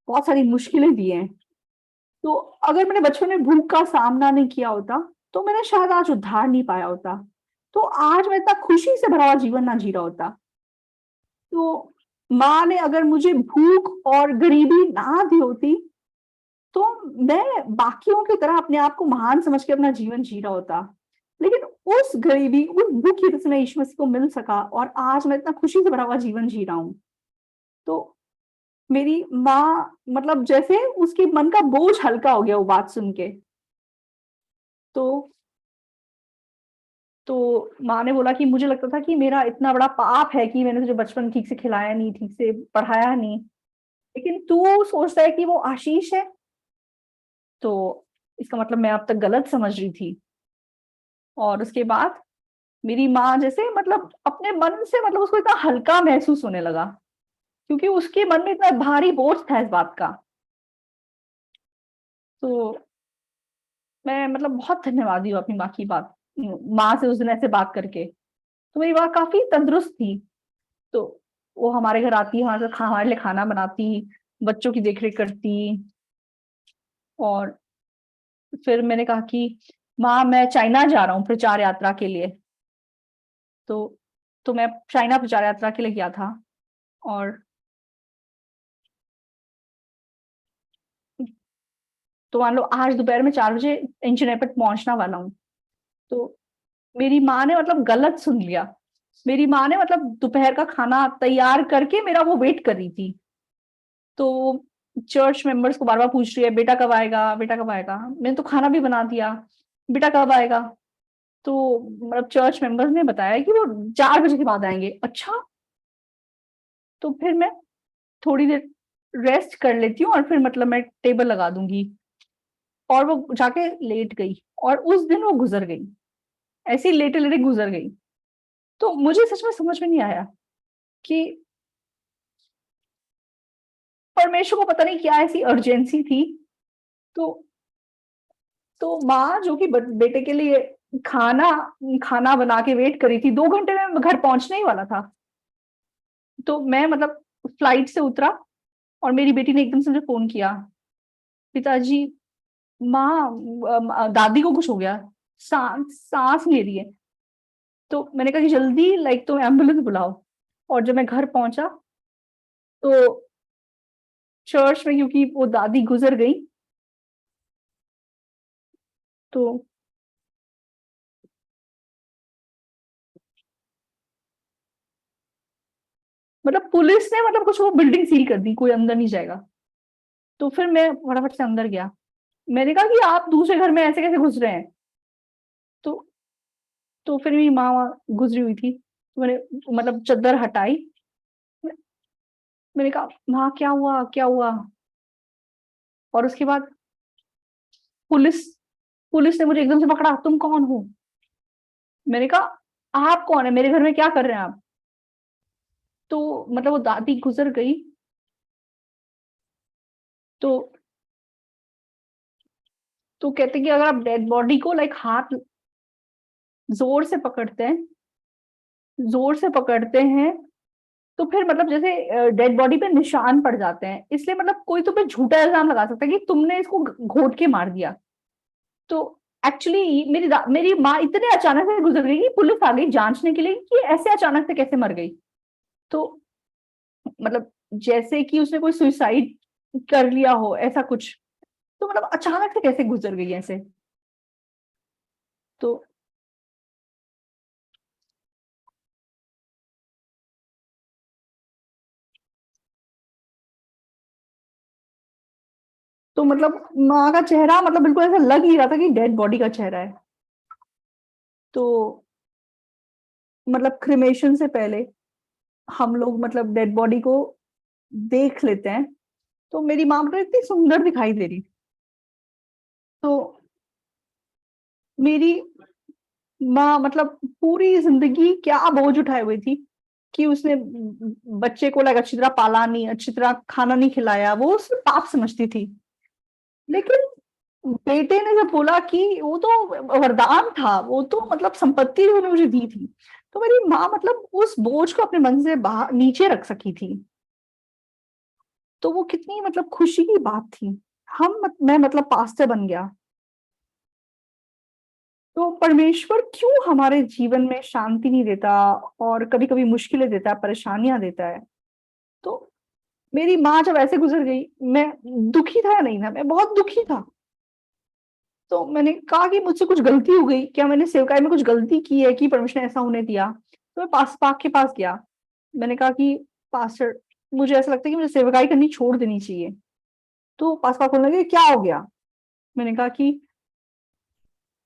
बहुत सारी मुश्किलें दी हैं। तो अगर मैंने बचपन में भूख का सामना नहीं किया होता, तो मैंने शायद आज उद्धार नहीं पाया होता। तो आज मैं इतना खुशी से भरा हुआ जीवन ना जी रहा होता। तो माँ ने अगर मुझे भूख और गरीबी ना दी होती, तो मैं बाकियों की तरह अपने आप को महान समझ के अपना जीवन जी रहा होता। लेकिन उस गरीबी, उस दुःख की वजह से मैं यीशु मसीह को मिल सका और आज मैं इतना खुशी से भरा हुआ जीवन जी रहा हूँ। तो मेरी माँ मतलब जैसे उसके मन का बोझ हल्का हो गया वो बात सुन के। तो माँ ने बोला कि मुझे लगता था कि मेरा इतना बड़ा पाप है कि मैंने तुझे बचपन ठीक से खिलाया नहीं, ठीक से पढ़ाया नहीं। लेकिन तू सोचता है कि वो आशीष है, तो इसका मतलब मैं अब तक गलत समझ रही थी। और उसके बाद मेरी माँ जैसे मतलब अपने मन से मतलब उसको इतना हल्का महसूस होने लगा, क्योंकि उसके मन में इतना भारी बोझ था इस बात का। तो मैं मतलब बहुत धन्यवादी हूँ अपनी माँ की माँ से उस दिन ऐसे बात करके। तो मेरी माँ काफ़ी तंदुरुस्त थी। तो वो हमारे घर आती, हमारे लिए खाना बनाती, बच्चों की देख-रेख करती। और फिर मैंने कहा कि माँ मैं चाइना जा रहा हूँ प्रचार यात्रा के लिए। तो मैं चाइना प्रचार यात्रा के लिए गया था। और तो मान लो आज दोपहर में 4 बजे इंचिनेपट पहुँचने वाला हूँ। तो मेरी माँ ने मतलब गलत सुन लिया। मेरी माँ ने मतलब दोपहर का खाना तैयार करके मेरा वो वेट कर रही थी। तो चर्च मेंबर्स को बार-बार पूछ रही है, "बेटा कब आएगा? बेटा कब आएगा?" मैंने तो खाना भी बना दिया, "बेटा कब आएगा?" तो मतलब चर्च मेंबर्स ने बताया कि वो 4 बजे के बाद आएँगे। अच्छा, तो फिर मैं थोड़ी देर रेस्ट कर लेती हूँ और फिर मतलब मैं टेबल लगा दूँगी। और वो जाके लेट गई और उस दिन वो गुज़र गई। ऐसे ही लेटे-लेटे गुज़र गई। तो मुझे सच में समझ में नहीं आया कि परमेश्वर को पता नहीं क्या ऐसी अर्जेंसी थी। तो माँ जो कि ब बेटे के लिए खाना खाना बना के वेट कर रही थी, 2 घंटे में घर पहुँचने ही वाला था। तो मैं मतलब फ्लाइट से उतरा और मेरी बेटी ने एकदम से मुझे फ़ोन किया, "पिताजी, माँ दादी को कुछ हो गया, साँस नहीं ले रही है।" तो मैंने कहा कि जल्दी लाइक तुम एम्बुलेंस बुलाओ। और जब मैं घर पहुँचा, तो चर्च में क्योंकि वो दादी गुज़र गई, तो मतलब पुलिस ने मतलब कुछ वो बिल्डिंग सील कर दी, कोई अंदर नहीं जाएगा। तो फिर मैं फटाफट से अंदर गया। मैंने कहा कि आप दूसरे घर में ऐसे कैसे घुस रहे हैं? तो फिर मेरी माँ वहाँ गुज़री हुई थी। तो मैंने मतलब चद्दर हटाई। मैं मैंने कहा, "माँ क्या हुआ? क्या हुआ?" और उसके बाद पुलिस पुलिस ने मुझे एकदम से पकड़ा, "तुम कौन हो?" मैंने कहा, "आप कौन हैं? मेरे घर में क्या कर रहे हैं आप?" तो मतलब वो दादी गुज़र गई। तो कहते हैं कि अगर आप डेड बॉडी को लाइक हाथ ज़ोर से पकड़ते हैं तो फिर मतलब जैसे डेड बॉडी पे निशान पड़ जाते हैं। इसलिए मतलब कोई तुम पे झूठा इल्ज़ाम लगा सकता है कि तुमने इसको घोट के मार दिया। तो एक्चुअली मेरी माँ इतने अचानक से गुज़र गई कि पुलिस आ गई जाँचने के लिए कि ऐसे अचानक से कैसे मर गई। तो मतलब जैसे कि उसने कोई सुसाइड कर लिया हो ऐसा कुछ। तो मतलब अचानक से कैसे गुज़र गई ऐसे? तो मतलब माँ का चेहरा मतलब बिल्कुल ऐसा लग नहीं रहा था कि डेड बॉडी का चेहरा है। तो मतलब क्रिमेशन से पहले हम लोग मतलब डेड बॉडी को देख लेते हैं, तो मेरी माँ मतलब इतनी सुंदर दिखाई दे रही। तो मेरी माँ मतलब पूरी जिंदगी क्या बोझ उठाए हुई थी कि उसने बच्चे को लाइक अच्छी तरह पाला नहीं, अच्छी तरह खाना नहीं खिलाया, वो उसे पाप समझती थी। लेकिन बेटे ने जब बोला कि वो तो वरदान था, वो तो मतलब संपत्ति उन्होंने मुझे दी थी, तो मेरी माँ मतलब उस बोझ को अपने मन से बाहर नीचे रख सकी थी। तो वो कितनी मतलब खुशी की बात थी। मैं मतलब पास्टर बन गया। तो परमेश्वर क्यों हमारे जीवन में शांति नहीं देता और कभी-कभी मुश्किलें देता है, परेशानियाँ देता है? तो मेरी माँ जब ऐसे गुज़र गई, मैं दुखी था या नहीं था? मैं बहुत दुखी था। तो मैंने कहा कि मुझसे कुछ गलती हो गई, क्या मैंने सेवकाई में कुछ गलती की है कि परमेश्वर ने ऐसा होने दिया? तो मैं पाक के पास गया। मैंने कहा कि पास्टर, मुझे ऐसा लगता है कि मुझे सेवकाई करनी छोड़ देनी चाहिए। तो पाक बोलने लगे, क्या हो गया? मैंने कहा कि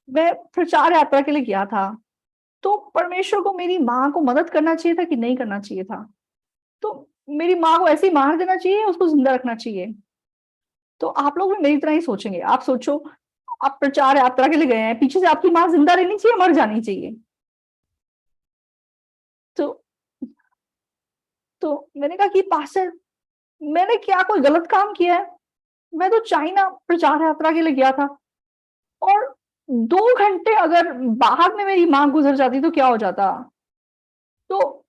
मैं प्रचार यात्रा के लिए गया था, तो परमेश्वर को मेरी माँ को मदद करना चाहिए था कि नहीं करना चाहिए था? तो मेरी माँ को ऐसे ही मार देना चाहिए या उसको ज़िंदा रखना चाहिए? तो आप लोग भी मेरी तरह ही सोचेंगे। आप सोचो, आप प्रचार यात्रा के लिए गए हैं, पीछे से आपकी माँ ज़िंदा रहनी चाहिए, मर जानी चाहिए? तो मैंने कहा कि पास्टर, मैंने क्या कोई गलत काम किया है? मैं तो चाइना प्रचार यात्रा के लिए गया था और 2 घंटे अगर बाद में मेरी माँ गुज़र जाती तो क्या हो जाता? तो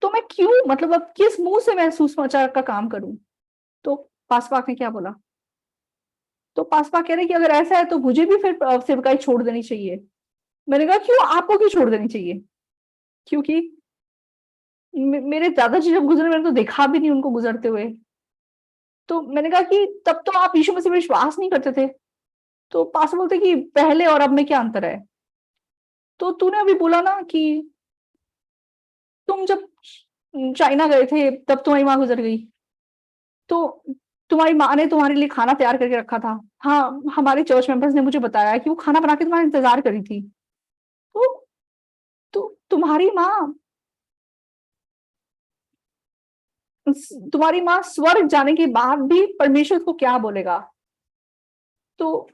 मैं क्यों मतलब अब किस मुँह से मैं सुसमाचार का काम करूँ? तो पासवाक ने क्या बोला? तो पासवाक कह रहे हैं कि अगर ऐसा है तो मुझे भी फिर सेवकाई छोड़ देनी चाहिए। मैंने कहा क्यों, आपको क्यों छोड़ देनी चाहिए? क्योंकि मेरे दादाजी जब गुज़रे मैंने तो देखा भी नहीं उनको गुज़रते हुए। तो मैंने कहा कि तब तो आप यीशु मसीह में विश्वास नहीं करते थे। तो पास्टर बोलते कि पहले और अब में क्या अंतर है? तो तूने अभी बोला ना कि तुम जब चाइना गए थे तब तुम्हारी माँ गुज़र गई। तो तुम्हारी माँ ने तुम्हारे लिए खाना तैयार करके रखा था। हाँ, हमारे चर्च मेंबर्स ने मुझे बताया कि वो खाना बना के तुम्हारा इंतज़ार कर रही थी। तो तुम्हारी माँ स्वर्ग जाने के बाद भी परमेश्वर उसको क्या बोलेगा? तो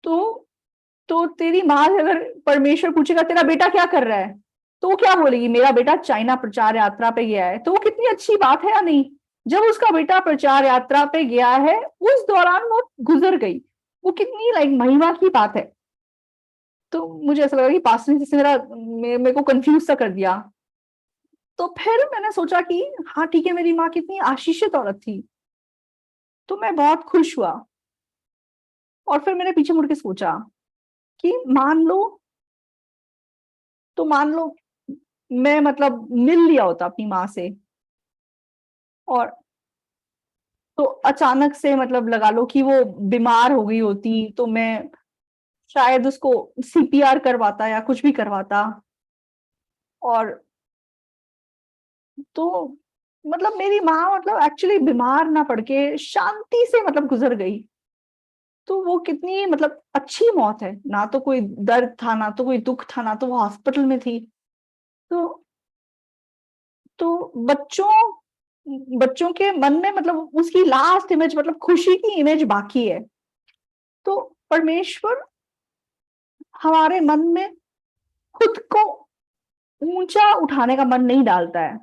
तो तेरी माँ से अगर परमेश्वर पूछेगा तेरा बेटा क्या कर रहा है? तो वो क्या बोलेगी? मेरा बेटा चाइना प्रचार यात्रा पे गया है। तो वो कितनी अच्छी बात है या नहीं? जब उसका बेटा प्रचार यात्रा पे गया है, उस दौरान वो गुज़र गई। वो कितनी लाइक महिमा की बात है। तो मुझे ऐसा लगा कि पास्टर ने जैसे मेरे को कन्फ्यूज़ सा कर दिया। तो फिर मैंने सोचा कि हाँ, ठीक है, मेरी माँ कितनी आशीषित औरत थी। तो मैं बहुत खुश हुआ और फिर मैंने पीछे मुड़ के सोचा कि मान लो मैं मतलब मिल लिया होता अपनी माँ से और तो अचानक से मतलब लगा लो कि वो बीमार हो गई होती, तो मैं शायद उसको सीपीआर करवाता या कुछ भी करवाता और तो मतलब मेरी माँ मतलब एक्चुअली बीमार ना पड़ के शांति से मतलब गुज़र गई। तो वो कितनी मतलब अच्छी मौत है, ना तो कोई दर्द था, ना तो कोई दुःख था, ना तो वो हॉस्पिटल में थी। तो बच्चों के मन में मतलब उसकी लास्ट इमेज मतलब खुशी की इमेज बाकी है। तो परमेश्वर हमारे मन में खुद को ऊँचा उठाने का मन नहीं डालता है।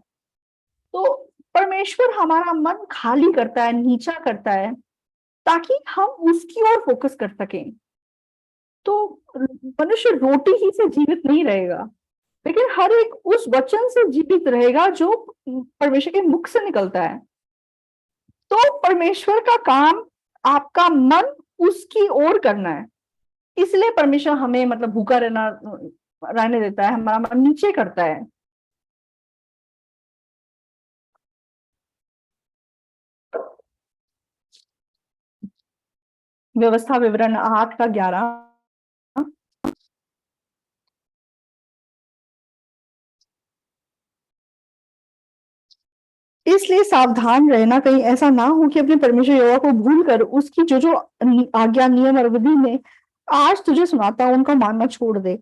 तो परमेश्वर हमारा मन खाली करता है, नीचा करता है, ताकि हम उसकी ओर फ़ोकस कर सकें। तो मनुष्य रोटी ही से जीवित नहीं रहेगा, लेकिन हर एक उस वचन से जीवित रहेगा जो परमेश्वर के मुख से निकलता है। तो परमेश्वर का काम आपका मन उसकी ओर करना है। इसलिए परमेश्वर हमें मतलब भूखा रहने देता है, हमारा मन नीचे करता है। व्यवस्था विवरण 8 का 11। इसलिए सावधान रहना, कहीं ऐसा ना हो कि अपने परमेश्वर यहोवा को भूल कर उसकी जो आज्ञा, नियम और विधि में आज तुझे सुनाता हूं उनका मानना छोड़ दे।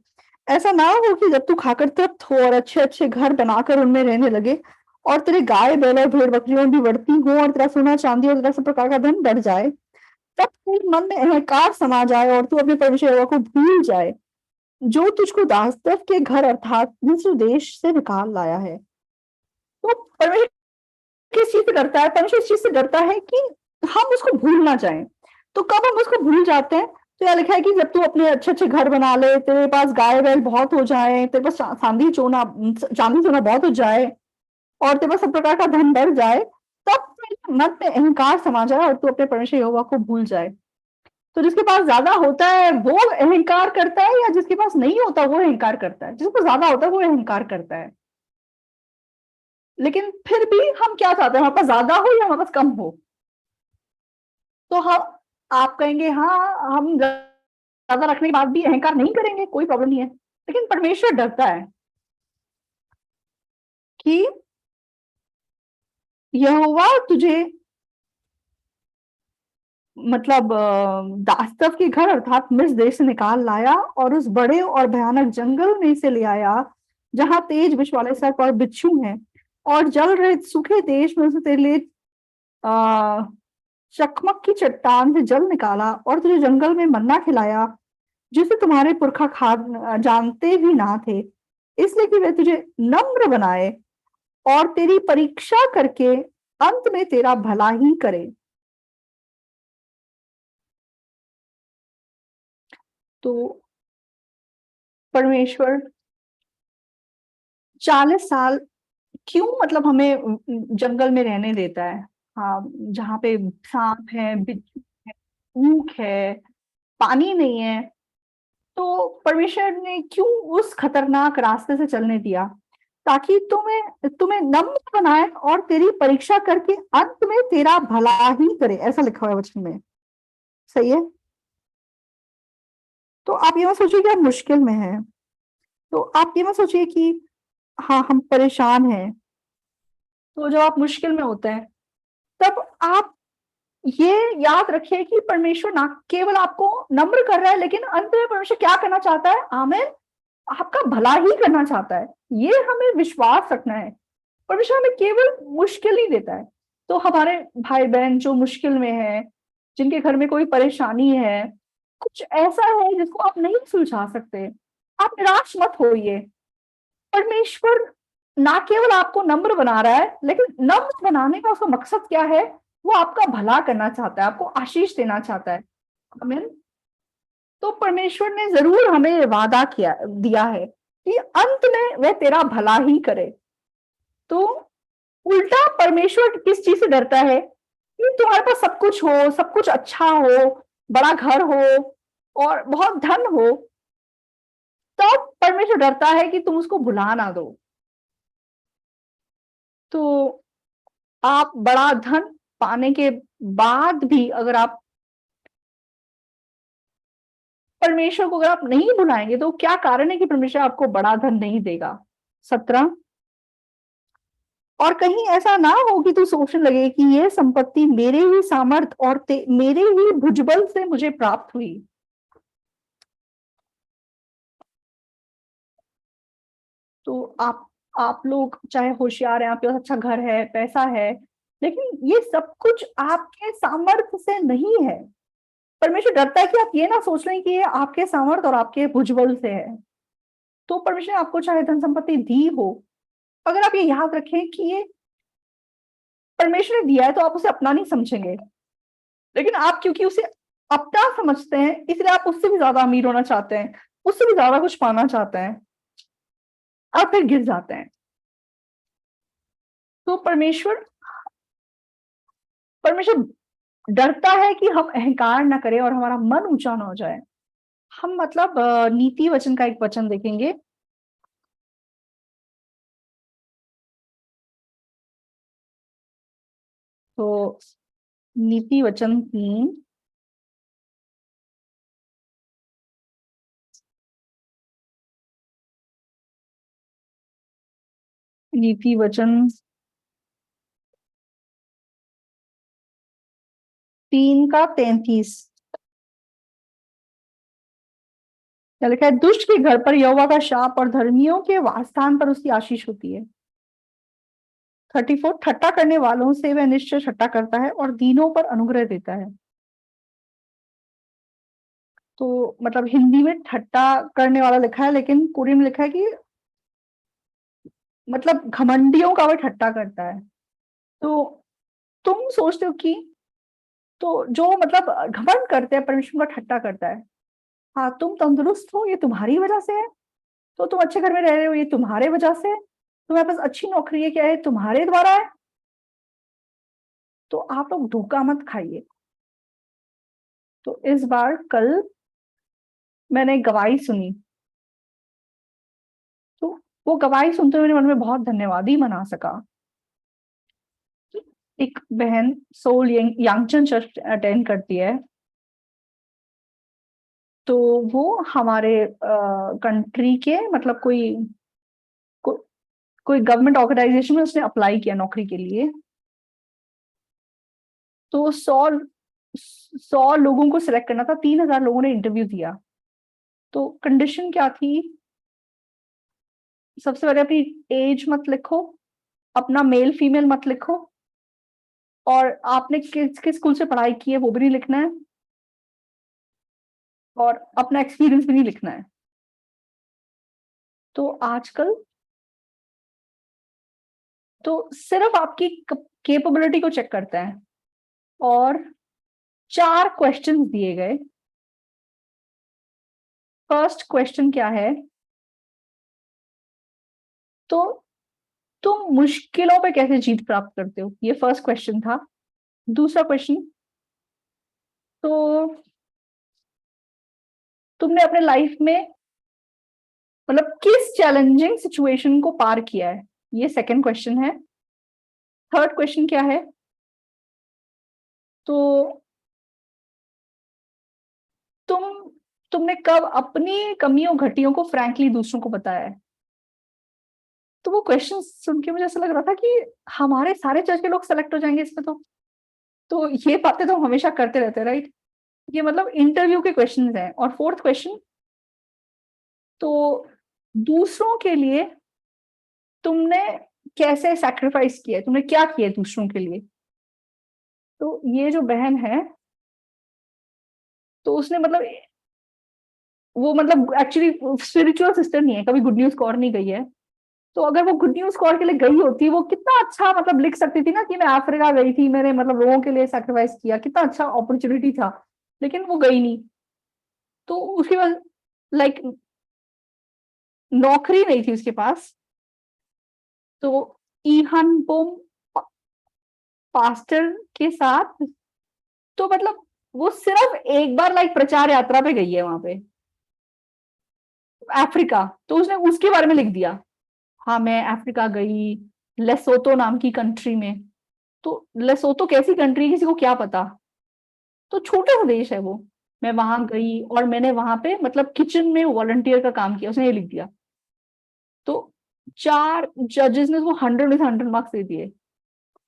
ऐसा ना हो कि जब तू खाकर तृप्त हो और अच्छे-अच्छे घर बनाकर उनमें रहने लगे और तेरे गाय, बैल और भेड़-बकरियाँ भी बढ़ती हों और तेरा सोना-चांदी और तेरा सब प्रकार का धन बढ़ जाए, तब तेरे मन में अहंकार समा जाए और तू अपने परमेश्वर यहोवा को भूल जाए, जो तुझको दासत्व के घर अर्थात मिस्र देश से निकाल लाया है। तो परमेश्वर किस चीज़ से डरता है? परमेश्वर इस चीज़ से डरता है कि हम उसको भूल ना जाएँ। तो कब हम उसको भूल जाते हैं? तो यहाँ लिखा है कि जब तू अपने अच्छे-अच्छे घर बना ले, तेरे पास गाय-बैल बहुत हो जाएँ, तेरे पास चाँदी-सोना बहुत हो जाए और तेरे पास सब प्रकार का धन बढ़ जाए, तब तेरे मन में अहंकार समा जाए और तू अपने परमेश्वर यहोवा को भूल जाए। तो जिसके पास ज़्यादा होता है, वो अहंकार करता है या जिसके पास नहीं होता, वो अहंकार करता है? जिसके पास ज़्यादा होता है, वो अहंकार करता है। लेकिन फिर भी हम क्या चाहते हैं? हमारे पास ज़्यादा हो या हमारे पास कम हो? तो हम आप कहेंगे हाँ, हम ज़्यादा रखने के बाद भी अहंकार नहीं करेंगे, कोई प्रॉब्लम नहीं है। लेकिन परमेश्वर डरता है कि यहोवा तुझे मतलब दास्तव के घर अर्थात मिस्र देश से निकाल लाया और उस बड़े और भयानक जंगल में से ले आया, जहाँ तेज विष वाले सर्प और बिच्छू हैं और जल रहित सूखे देश में से तेरे लिए अ, चकमक की चट्टान से जल निकाला और तुझे जंगल में मन्ना खिलाया, जिसे तुम्हारे पुरखा जानते भी ना थे, इसलिए कि वे तुझे नम्र बनाए और तेरी परीक्षा करके अंत में तेरा भला ही करे। तो परमेश्वर 40 साल क्यों मतलब हमें जंगल में रहने देता है? हाँ, जहाँ पे साँप है, बिच्छू है, ऊँट है, पानी नहीं है, तो परमेश्वर ने क्यों उस खतरनाक रास्ते से चलने दिया? ताकि तुम्हें तुम्हें नम्र बनाए और तेरी परीक्षा करके अंत में तेरा भला ही करे, ऐसा लिखा हुआ है वचन में। सही है? तो आप ये मत सोचिए कि आप मुश्किल में हैं। तो आप ये मत सोचिए कि हाँ, हम परेशान हैं। तो जब आप मुश्किल में होते हैं, तब आप ये याद रखिए कि परमेश्वर ना केवल आपको नम्र कर रहा है, लेकिन अंत में परमेश्वर क्या करना चाहता है? आमीन, आपका भला ही करना चाहता है। ये हमें विश्वास रखना है। परमेश्वर हमें केवल मुश्किल ही देता है। तो हमारे भाई-बहन जो मुश्किल में हैं, जिनके घर में कोई परेशानी है, कुछ ऐसा है जिसको आप नहीं सुलझा सकते, आप निराश मत होइए। परमेश्वर ना केवल आपको नम्र बना रहा है, लेकिन नम्र बनाने का उसका मकसद क्या है? वो आपका भला करना चाहता है, आपको आशीष देना चाहता है। आमीन। तो परमेश्वर ने ज़रूर हमें वादा दिया है कि अंत में वह तेरा भला ही करे। तो उल्टा परमेश्वर किस चीज़ से डरता है? कि तुम्हारे पास सब कुछ हो, सब कुछ अच्छा हो, बड़ा घर हो और बहुत धन हो, तब परमेश्वर डरता है कि तुम उसको भुला ना दो। तो आप बड़ा धन पाने के बाद भी अगर आप परमेश्वर को अगर आप नहीं भुलाएँगे, तो क्या कारण है कि परमेश्वर आपको बड़ा धन नहीं देगा? 17 और कहीं ऐसा ना हो कि तू सोचने लगे कि ये संपत्ति मेरे ही सामर्थ और मेरे ही भुजबल से मुझे प्राप्त हुई। तो आप लोग चाहे होशियार हैं, आपके पास अच्छा घर है, पैसा है, लेकिन ये सब कुछ आपके सामर्थ्य से नहीं है। परमेश्वर डरता है कि आप ये ना सोच लें कि ये आपके सामर्थ और आपके भुजबल से है। तो परमेश्वर ने आपको चाहे धन संपत्ति दी हो, अगर आप ये याद रखें कि ये परमेश्वर ने दिया है तो आप उसे अपना नहीं समझेंगे। लेकिन आप क्योंकि उसे अपना समझते हैं, इसलिए आप उससे भी ज़्यादा अमीर होना चाहते हैं, उससे भी ज़्यादा कुछ पाना चाहते हैं और फिर गिर जाते हैं। तो परमेश्वर डरता है कि हम अहंकार ना करें और हमारा मन ऊँचा ना हो जाए। हम मतलब नीति वचन का एक वचन देखेंगे। तो नीति वचन 3 नीति वचन 3 का 33 क्या लिखा है? दुष्ट के घर पर यहोवा का शाप और धर्मियों के वासस्थान पर उसकी आशीष होती है। 34, ठट्टा करने वालों से वह निश्चय ठट्टा करता है और दीनों पर अनुग्रह देता है। तो मतलब हिंदी में ठट्टा करने वाला लिखा है, लेकिन कोरियन में लिखा है कि मतलब घमंडियों का वह ठट्टा करता है। तो तुम सोचते हो कि तो जो मतलब घमंड करते हैं परमेश्वर का ठट्टा करता है। हाँ, तुम तंदुरुस्त हो ये तुम्हारी वजह से है, तो तुम अच्छे घर में रह रहे हो ये तुम्हारे वजह से है, तुम्हारे पास अच्छी नौकरी है क्या है तुम्हारे द्वारा है। तो आप लोग धोखा मत खाइए। तो इस बार कल मैंने गवाही सुनी, तो वो गवाही सुनते हुए मेरे मन में बहुत धन्यवाद ही मना सका। एक बहन सोल यांगचन चर्च अटेंड करती है, तो वो हमारे कंट्री के मतलब कोई गवर्नमेंट ऑर्गेनाइजेशन में उसने अप्लाई किया नौकरी के लिए। तो 100 लोगों को सिलेक्ट करना था, 3000 लोगों ने इंटरव्यू दिया। तो कंडीशन क्या थी? सबसे पहले अपनी एज मत लिखो, अपना मेल फीमेल मत लिखो, और आपने किस किस स्कूल से पढ़ाई की है वो भी नहीं लिखना है, और अपना एक्सपीरियंस भी नहीं लिखना है। तो आजकल तो सिर्फ आपकी कैपेबिलिटी को चेक करता है, और 4 क्वेश्चंस दिए गए। फर्स्ट क्वेश्चन क्या है? तो तुम मुश्किलों पे कैसे जीत प्राप्त करते हो, ये फर्स्ट क्वेश्चन था। दूसरा क्वेश्चन, तो तुमने अपने लाइफ में मतलब किस चैलेंजिंग सिचुएशन को पार किया है, ये सेकंड क्वेश्चन है। थर्ड क्वेश्चन क्या है? तो तुम तुमने कब अपनी कमियों घटियों को फ्रैंकली दूसरों को बताया है। तो वो क्वेश्चन सुन के मुझे ऐसा लग रहा था कि हमारे सारे चर्च के लोग सेलेक्ट हो जाएंगे इसमें। तो ये बातें तो हम हमेशा करते रहते हैं, राइट? ये मतलब इंटरव्यू के क्वेश्चंस हैं। और फोर्थ क्वेश्चन, तो दूसरों के लिए तुमने कैसे सैक्रिफाइस किया है, तुमने क्या किया है दूसरों के लिए। तो ये जो बहन है, तो उसने मतलब वो मतलब एक्चुअली स्पिरिचुअल सिस्टर नहीं है, कभी गुड न्यूज कॉर नहीं गई है। तो अगर वो गुड न्यूज कॉर के लिए गई होती, वो कितना अच्छा मतलब लिख सकती थी ना कि मैं अफ्रीका गई थी, मैंने मतलब लोगों के लिए सैक्रिफाइस किया, कितना अच्छा अपॉर्चुनिटी था। लेकिन वो गई नहीं। तो उसके बाद लाइक नौकरी नहीं थी उसके पास। तो ईहान बोम पास्टर के साथ, तो मतलब वो सिर्फ एक बार लाइक प्रचार यात्रा पे गई है वहां पे अफ्रीका। तो उसने उसके बारे में लिख दिया। हाँ, मैं अफ्रीका गई, लेसोतो नाम की कंट्री में। तो लेसोतो कैसी कंट्री है किसी को क्या पता। तो छोटा सा देश है वो। मैं वहां गई और मैंने वहां पे मतलब किचन में वॉलंटियर का काम किया, उसने ये लिख दिया। तो 4 जजेस ने वो 100 में से 100 मार्क्स दे दिए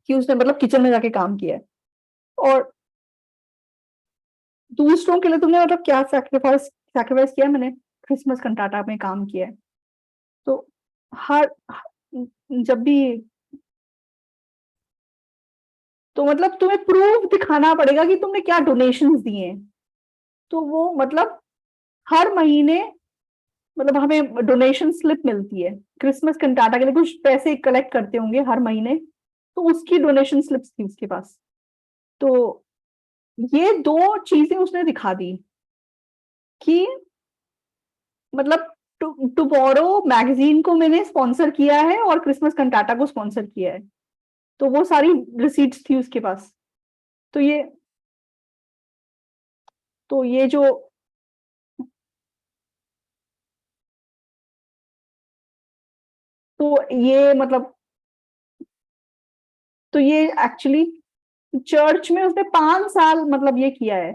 कि उसने मतलब किचन में जाके काम किया है। और दूसरों के लिए तुमने मतलब क्या सैक्रिफाइस सैक्रिफाइस किया है? मैंने क्रिसमस कंटाटा में काम किया है। तो हर जब भी, तो मतलब तुम्हें प्रूफ दिखाना पड़ेगा कि तुमने क्या डोनेशंस दिए हैं। तो वो मतलब हर महीने मतलब हमें डोनेशन स्लिप मिलती है, क्रिसमस कंटाटा के लिए कुछ पैसे कलेक्ट करते होंगे हर महीने, तो उसकी डोनेशन स्लिप्स थी उसके पास। तो ये 2 चीजें उसने दिखा दी कि मतलब टुमारो मैगजीन को मैंने स्पॉन्सर किया है और क्रिसमस कंटाटा को स्पॉन्सर किया है। तो वो सारी रिसीट्स थी उसके पास। तो ये जो तो ये मतलब तो ये एक्चुअली चर्च में उसने 5 साल मतलब ये किया है।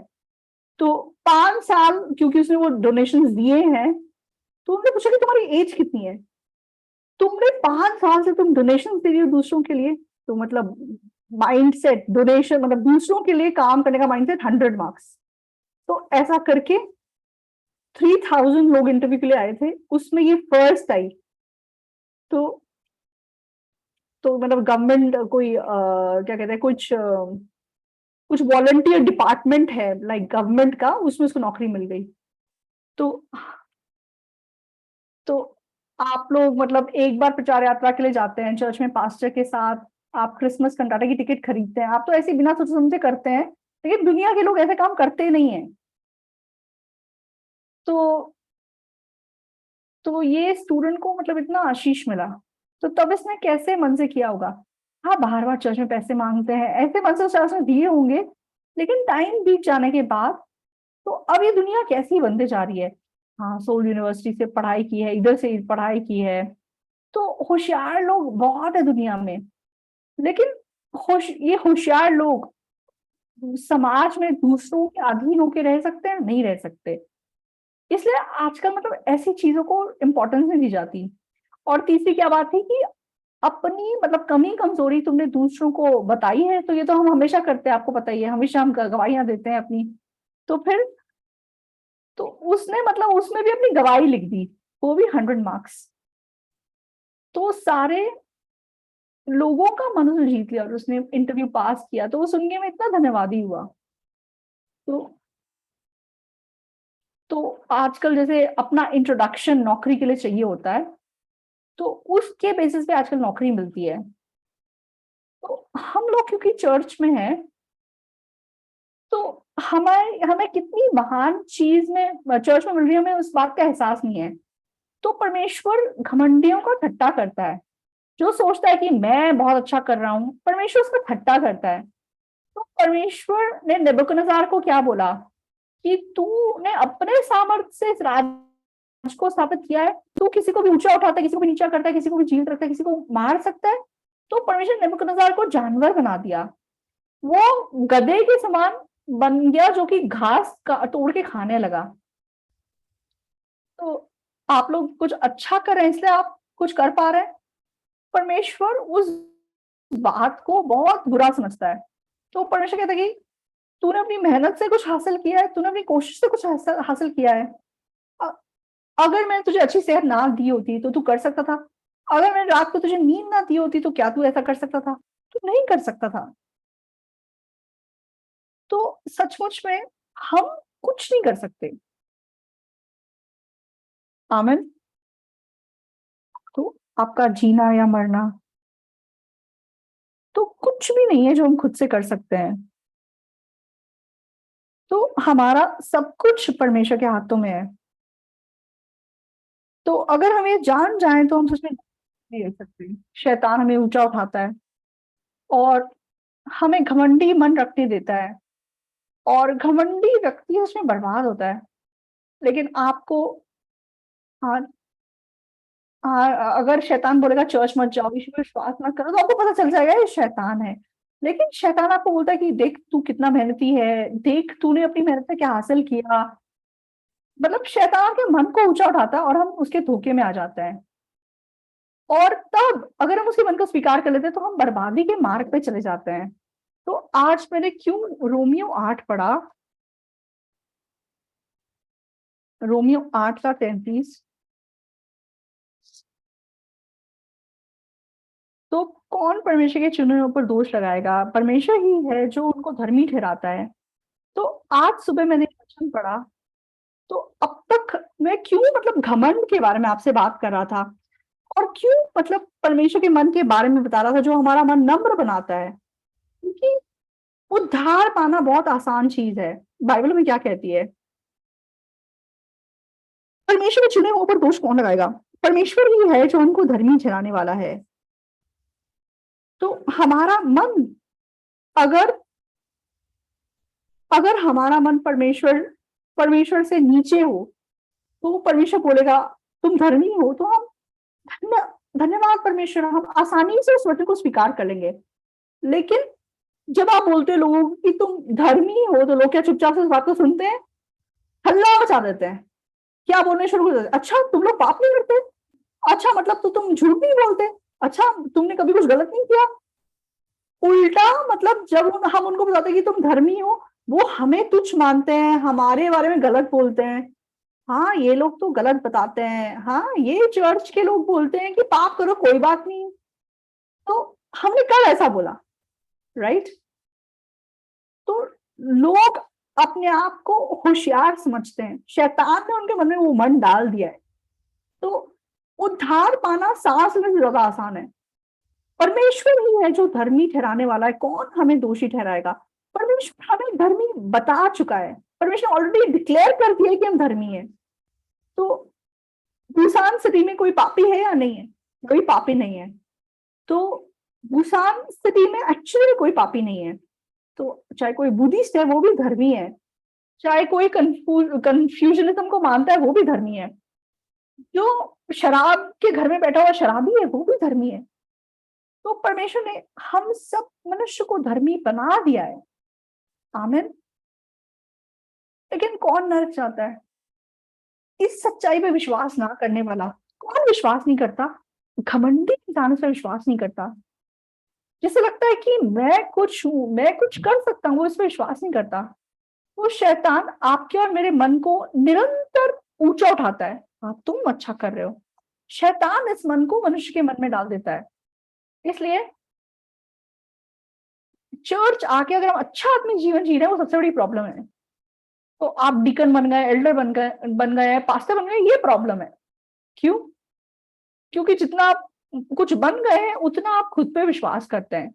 तो 5 साल क्योंकि उसने वो डोनेशन दिए हैं, तो उन्होंने पूछा कि तुम्हारी एज कितनी है। तुमने 5 साल से तुम डोनेशन दे रही हो दूसरों के लिए। तो मतलब माइंडसेट डोनेशन मतलब दूसरों के लिए काम करने का माइंडसेट 100 मार्क्स। तो ऐसा करके 3000 लोग इंटरव्यू के लिए आए थे, उसमें ये फर्स्ट आई। तो मतलब गवर्नमेंट कोई क्या कहते हैं, कुछ वॉलंटियर डिपार्टमेंट है लाइक गवर्नमेंट का, उसमें उसको नौकरी मिल गई। तो तो आप लोग मतलब एक बार प्रचार यात्रा के लिए जाते हैं चर्च में पास्टर के साथ, आप क्रिसमस कंटाटा की टिकट खरीदते हैं, आप तो ऐसे बिना सोचे समझे करते हैं, लेकिन दुनिया के लोग ऐसे काम करते नहीं है। तो ये स्टूडेंट को मतलब इतना आशीष मिला, तो तब इसने कैसे मन से किया होगा। हाँ, बार बार चर्च में पैसे मांगते हैं, ऐसे मन से चर्च में दिए होंगे, लेकिन टाइम बीत जाने के बाद तो अब ये दुनिया कैसी बनते जा रही है। हाँ, सोल यूनिवर्सिटी से पढ़ाई की है, इधर से पढ़ाई की है, तो होशियार लोग बहुत है दुनिया में, लेकिन ये होशियार लोग समाज में दूसरों के अधीन होके रह सकते हैं? नहीं रह सकते। इसलिए आजकल मतलब ऐसी चीजों को इम्पोर्टेंस नहीं दी जाती। और तीसरी क्या बात थी कि अपनी मतलब कमी कमजोरी तुमने दूसरों को बताई है, तो ये तो हम हमेशा करते हैं, आपको पता ही है, हमेशा हम गवाहियां देते हैं अपनी। तो फिर तो उसने मतलब उसमें भी अपनी गवाही लिख दी, वो भी 100 मार्क्स। तो सारे लोगों का मन उसने जीत लिया और उसने इंटरव्यू पास किया, तो वो सुनने में इतना धन्यवादी हुआ। तो आजकल जैसे अपना इंट्रोडक्शन नौकरी के लिए चाहिए होता है, तो उसके बेसिस पे आजकल नौकरी मिलती है। तो हम लोग क्योंकि चर्च में हैं, तो हमें हमें कितनी महान चीज में चर्च में मिल रही है, हमें उस बात का एहसास नहीं है। तो परमेश्वर घमंडियों का ठट्टा करता है। जो सोचता है कि मैं बहुत अच्छा कर रहा हूँ, परमेश्वर उसका ठट्टा करता है। तो परमेश्वर ने नेबूकदनेस्सर को क्या बोला कि तूने अपने सामर्थ्य से इस राज को स्थापित किया है, तू किसी को भी ऊंचा उठाता है, किसी को भी नीचा करता है, किसी को भी जीवित रखता है, किसी को मार सकता है। तो परमेश्वर ने नेबूकदनेस्सर को जानवर बना दिया, वो गधे के समान बन गया जो कि घास का तोड़ के खाने लगा। तो आप लोग कुछ अच्छा कर रहे हैं इसलिए आप कुछ कर पा रहे हैं, परमेश्वर उस बात को बहुत बुरा समझता है। तो परमेश्वर कहता है कि तूने अपनी मेहनत से कुछ हासिल किया है, तूने अपनी कोशिश से कुछ हासिल किया है। अगर मैंने तुझे अच्छी सेहत ना दी होती तो तू कर सकता था। अगर मैंने रात को तुझे नींद ना दी होती तो क्या तू ऐसा कर सकता था? तू नहीं कर सकता था। तो सचमुच में हम कुछ नहीं कर सकते। आमिन। तो आपका जीना या मरना तो कुछ भी नहीं है जो हम खुद से कर सकते हैं। तो हमारा सब कुछ परमेश्वर के हाथों में है। तो अगर हम ये जान जाए तो हम सच में नहीं रह सकते। शैतान हमें ऊंचा उठाता है और हमें घमंडी मन रखने देता है, और घमंडी व्यक्ति उसमें बर्बाद होता है। लेकिन आपको हाँ, अगर शैतान बोलेगा चर्च मत जाओ, ईश्वर पे विश्वास मत करो, तो आपको पता चल जाएगा ये शैतान है। लेकिन शैतान आपको बोलता है कि देख तू कितना मेहनती है, देख तूने अपनी मेहनत से क्या हासिल किया। मतलब शैतान के मन को ऊंचा उठाता है और हम उसके धोखे में आ जाते हैं। और तब अगर हम उसके मन को स्वीकार कर लेते हैं तो हम बर्बादी के मार्ग पे चले जाते हैं। तो आज मैंने क्यों रोमियो 8 पढ़ा, रोमियो 8 का 33। तो कौन परमेश्वर के चुने हुए पर दोष लगाएगा? परमेश्वर ही है जो उनको धर्मी ठहराता है। तो आज सुबह मैंने वचन पढ़ा, तो अब तक मैं क्यों मतलब घमंड के बारे में आपसे बात कर रहा था, और क्यों मतलब परमेश्वर के मन के बारे में बता रहा था जो हमारा मन नम्र बनाता है। क्योंकि उद्धार पाना बहुत आसान चीज है। बाइबल में क्या कहती है? परमेश्वर के चुने हुए पर दोष कौन लगाएगा? परमेश्वर ही है जो उनको धर्मी ठहराने वाला है। तो हमारा मन, अगर अगर हमारा मन परमेश्वर से नीचे हो, तो परमेश्वर बोलेगा तुम धर्मी हो, तो हम धन्य धन्यवाद परमेश्वर, हम आसानी से उस वचन को स्वीकार कर लेंगे। लेकिन जब आप बोलते हो लोगों को कि तुम धर्मी हो, तो लोग क्या चुपचाप से उस बात को सुनते हैं? हल्ला मचा देते हैं, क्या बोलने शुरू कर देते हैं, अच्छा तुम लोग पाप नहीं करते, अच्छा मतलब तो तुम झूठ नहीं बोलते, अच्छा तुमने कभी कुछ गलत नहीं किया। उल्टा मतलब जब हम उनको बताते हैं कि तुम धर्मी हो, वो हमें तुच्छ मानते हैं, हमारे बारे में गलत बोलते हैं। हाँ ये लोग तो गलत बताते हैं, हाँ ये चर्च के लोग बोलते हैं कि पाप करो कोई बात नहीं, तो हमने कब ऐसा बोला, राइट? तो लोग अपने आप को होशियार समझते हैं, शैतान ने उनके मन में वो मन डाल दिया है। तो उद्धार पाना सांस में ज्यादा आसान है। परमेश्वर ही है जो धर्मी ठहराने वाला है, कौन हमें दोषी ठहराएगा? परमेश्वर हमें धर्मी बता चुका है, परमेश्वर ऑलरेडी डिक्लेयर कर दिया है कि हम धर्मी है। तो भूसान स्थिति में कोई पापी है या नहीं है? कोई पापी नहीं है। तो भूसान स्थिति में एक्चुअली कोई पापी नहीं है। तो चाहे कोई बुद्धिस्ट है वो भी धर्मी है, चाहे कोई कंफ्यूजनिज्म को मानता है वो भी धर्मी है, जो शराब के घर में बैठा हुआ शराबी है वो भी धर्मी है। तो परमेश्वर ने हम सब मनुष्य को धर्मी बना दिया है, आमीन। लेकिन कौन नरक चाहता है? इस सच्चाई पे विश्वास ना करने वाला। कौन विश्वास नहीं करता? घमंडी इंसान इस पे विश्वास नहीं करता। जिसे लगता है कि मैं कुछ हूं, मैं कुछ कर सकता हूं, वो इस पे विश्वास नहीं करता। वो शैतान आपके और मेरे मन को निरंतर ऊंचा उठाता है, हाँ तुम अच्छा कर रहे हो। शैतान इस मन को मनुष्य के मन में डाल देता है। इसलिए चर्च आके अगर हम अच्छा आत्मिक जीवन जी रहे हैं वो सबसे बड़ी प्रॉब्लम है। तो आप डिकन बन गए, एल्डर बन गए, पास्टर बन गए, ये प्रॉब्लम है। क्यों? क्योंकि जितना आप कुछ बन गए हैं उतना आप खुद पे विश्वास करते हैं।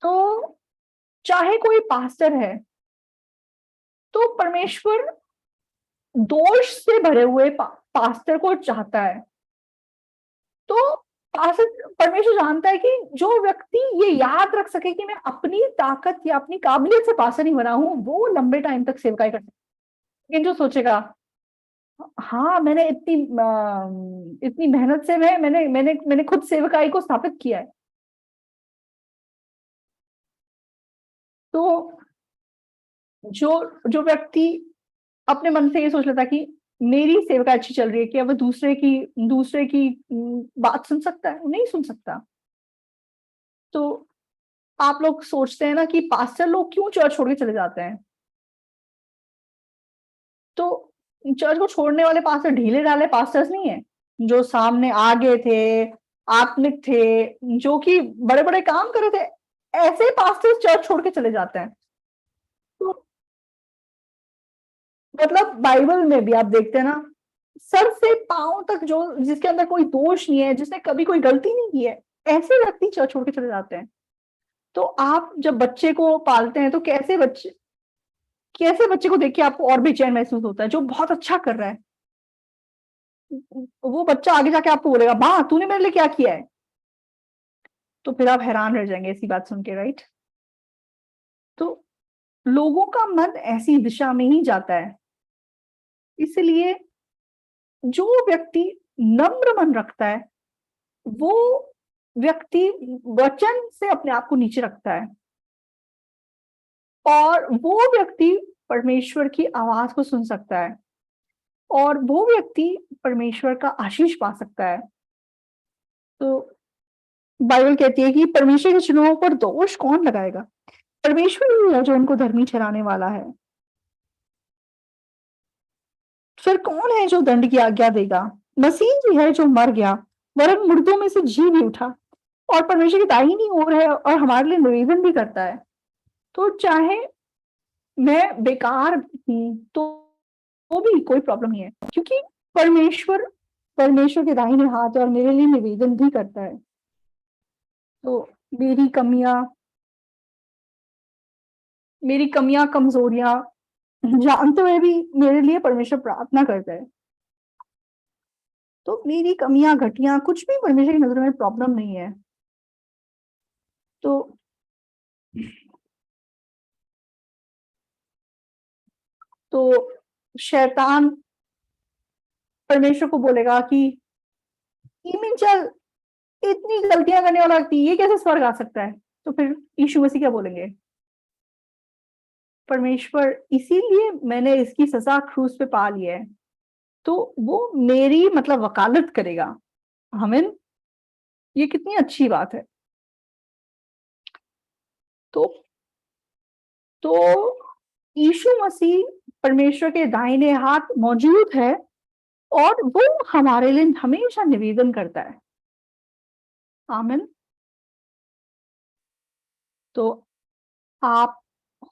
तो चाहे कोई पास्टर है, तो परमेश्वर दोष से भरे हुए पास्टर को चाहता है। तो पास्टर, परमेश्वर जानता है कि जो व्यक्ति ये याद रख सके कि मैं अपनी ताकत या अपनी काबिलियत से पास्टर नहीं बना हूं, वो लंबे टाइम तक सेवकाई कर सकता है। लेकिन जो सोचेगा हाँ मैंने इतनी मेहनत से मैंने खुद सेवकाई को स्थापित किया है, तो जो जो व्यक्ति अपने मन से ये सोच लेता कि मेरी सेवकाई अच्छी चल रही है, क्या वो दूसरे की बात सुन सकता है? वो नहीं सुन सकता। तो आप लोग सोचते हैं ना कि पास्टर लोग क्यों चर्च छोड़ के चले जाते हैं? तो चर्च को छोड़ने वाले पास्टर ढीले ढाले पास्टर्स नहीं है, जो सामने आगे थे, आत्मिक थे, जो कि बड़े बड़े काम कर रहे थे, ऐसे पास्टर्स चर्च छोड़ के चले जाते हैं। तो मतलब बाइबल में भी आप देखते हैं ना, सर से पांव तक जो जिसके अंदर कोई दोष नहीं है, जिसने कभी कोई गलती नहीं की है, ऐसे व्यक्ति चर्च छोड़ के चले जाते हैं। तो आप जब बच्चे को पालते हैं तो कैसे बच्चे को देख के आपको और बेचैन महसूस होता है, जो बहुत अच्छा कर रहा है। वो बच्चा आगे जाके आपको बोलेगा माँ तूने मेरे लिए क्या किया है, तो फिर आप हैरान रह जाएंगे ऐसी बात सुन के, राइट? तो लोगों का मन ऐसी दिशा में ही जाता है। इसलिए जो व्यक्ति नम्र मन रखता है, वो व्यक्ति वचन से अपने आप को नीचे रखता है, और वो व्यक्ति परमेश्वर की आवाज को सुन सकता है, और वो व्यक्ति परमेश्वर का आशीष पा सकता है। तो बाइबल कहती है कि परमेश्वर के चुनावों पर दोष कौन लगाएगा? परमेश्वर ही है जो उनको धर्मी ठहराने वाला है। फिर कौन है जो दंड की आज्ञा देगा? मसीह ही है जो मर गया, वरन मुर्दों में से जी भी उठा, और परमेश्वर की दाहिनी ओर है और हमारे लिए निवेदन भी करता है। तो चाहे मैं बेकार हूं तो भी कोई प्रॉब्लम नहीं है, क्योंकि परमेश्वर परमेश्वर के दाहिने हाथ है और मेरे लिए निवेदन भी करता है। तो मेरी कमियां मेरी कमियां कमजोरियां जानते हुए भी मेरे लिए परमेश्वर प्रार्थना करता है। तो मेरी कमियां घटियां कुछ भी परमेश्वर की नजर में प्रॉब्लम नहीं है। तो तो शैतान परमेश्वर को बोलेगा कि ईमिन चल, इतनी गलतियां करने वाला व्यक्ति ये कैसे स्वर्ग आ सकता है? तो फिर यीशु मसीह क्या बोलेंगे? परमेश्वर इसीलिए मैंने इसकी सजा क्रूस पे पा ली है, तो वो मेरी मतलब वकालत करेगा। आमीन। ये कितनी अच्छी बात है। तो तो यीशु मसीह परमेश्वर के दाहिने हाथ मौजूद है और वो हमारे लिए हमेशा निवेदन करता है। आमीन। तो आप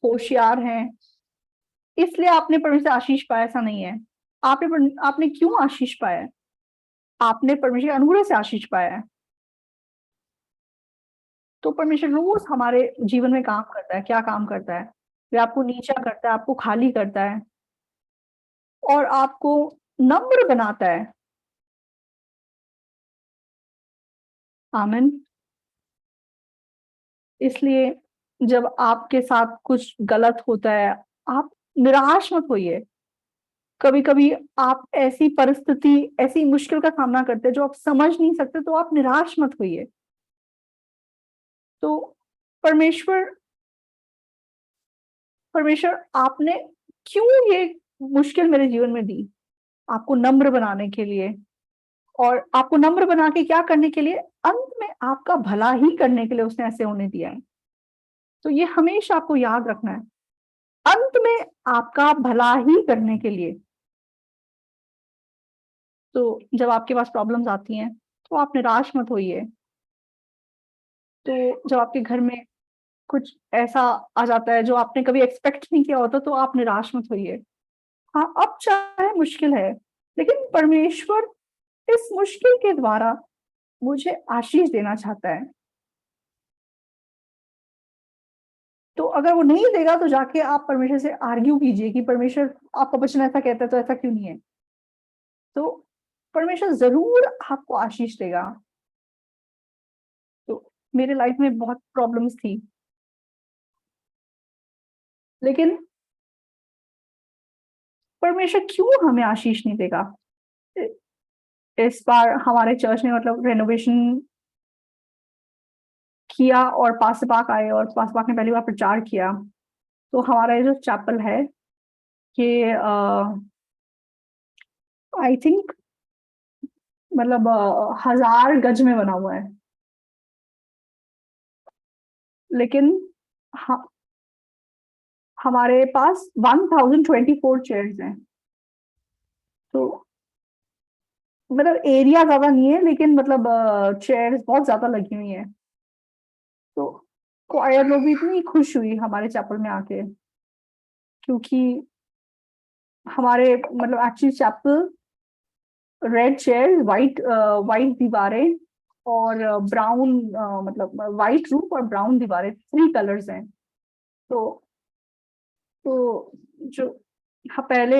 होशियार हैं, इसलिए आपने परमेश्वर से आशीष पाया, ऐसा नहीं है। आपने क्यों आशीष पाया है? आपने परमेश्वर के अनुग्रह से आशीष पाया है। तो परमेश्वर रोज हमारे जीवन में काम करता है। क्या काम करता है? वे आपको नीचा करता है, आपको खाली करता है और आपको नम्र बनाता है। आमीन। इसलिए जब आपके साथ कुछ गलत होता है, आप निराश मत होइए। कभी-कभी आप ऐसी परिस्थिति, ऐसी मुश्किल का सामना करते हैं जो आप समझ नहीं सकते, तो आप निराश मत होइए। तो परमेश्वर परमेश्वर आपने क्यों ये मुश्किल मेरे जीवन में दी? आपको नम्र बनाने के लिए, और आपको नम्र बना के क्या करने के लिए? अंत में आपका भला ही करने के लिए उसने ऐसे होने दिया है। तो ये हमेशा आपको याद रखना है, अंत में आपका भला ही करने के लिए। तो जब आपके पास प्रॉब्लम्स आती हैं, तो आप निराश मत होइए। तो जब आपके घर में कुछ ऐसा आ जाता है जो आपने कभी एक्सपेक्ट नहीं किया होता, तो आप निराश मत होइए। हाँ, अब चाहे मुश्किल है, लेकिन परमेश्वर इस मुश्किल के द्वारा मुझे आशीष देना चाहता है। तो अगर वो नहीं देगा, तो जाके आप परमेश्वर से आर्ग्यू कीजिए कि परमेश्वर, आपका वचन ऐसा कहता है, तो ऐसा क्यों नहीं है? तो परमेश्वर ज़रूर आपको आशीष देगा। तो मेरे लाइफ में बहुत प्रॉब्लम्स थी, लेकिन परमेश्वर क्यों हमें आशीष नहीं देगा? इ इस बार हमारे चर्च ने मतलब रेनोवेशन किया और पास्टर पाक आए और पास्टर पाक ने पहली बार प्रचार किया। तो हमारा ये जो चैपल है, ये आई थिंक मतलब 1000 गज में बना हुआ है। लेकिन ह हमारे पास 1024 चेयर्स हैं। तो मतलब एरिया ज़्यादा नहीं है, लेकिन मतलब चेयर्स बहुत ज़्यादा लगी हुई हैं। तो क्वायर लोग भी इतनी खुश हुई हमारे चैपल में आके, क्योंकि हमारे मतलब actually chapel red chair, white दीवारें और ब्राउन, मतलब व्हाइट रूफ और ब्राउन दीवारें, 3 कलर्स हैं। तो तो जो पहले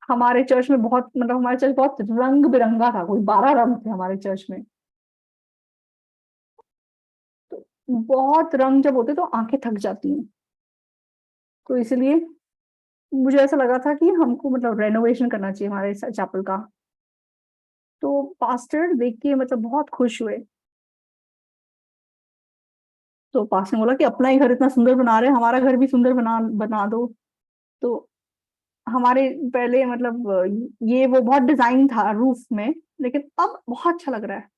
हमारे चर्च में बहुत मतलब हमारा चर्च बहुत रंग-बिरंगा था, कोई 12 रंग थे हमारे चर्च में। तो बहुत रंग जब होते तो आँखें थक जाती हैं। तो इसलिए मुझे ऐसा लगा था कि हमको मतलब रेनोवेशन करना चाहिए हमारे चैपल का। तो पास्टर देख के मतलब बहुत खुश हुए। तो पास्टर ने बोला कि अपना ही घर इतना सुंदर बना रहे हैं, हमारा घर भी सुंदर बना बना दो। तो हमारे पहले मतलब ये वो बहुत डिज़ाइन था रूफ में, लेकिन अब बहुत अच्छा लग रहा है।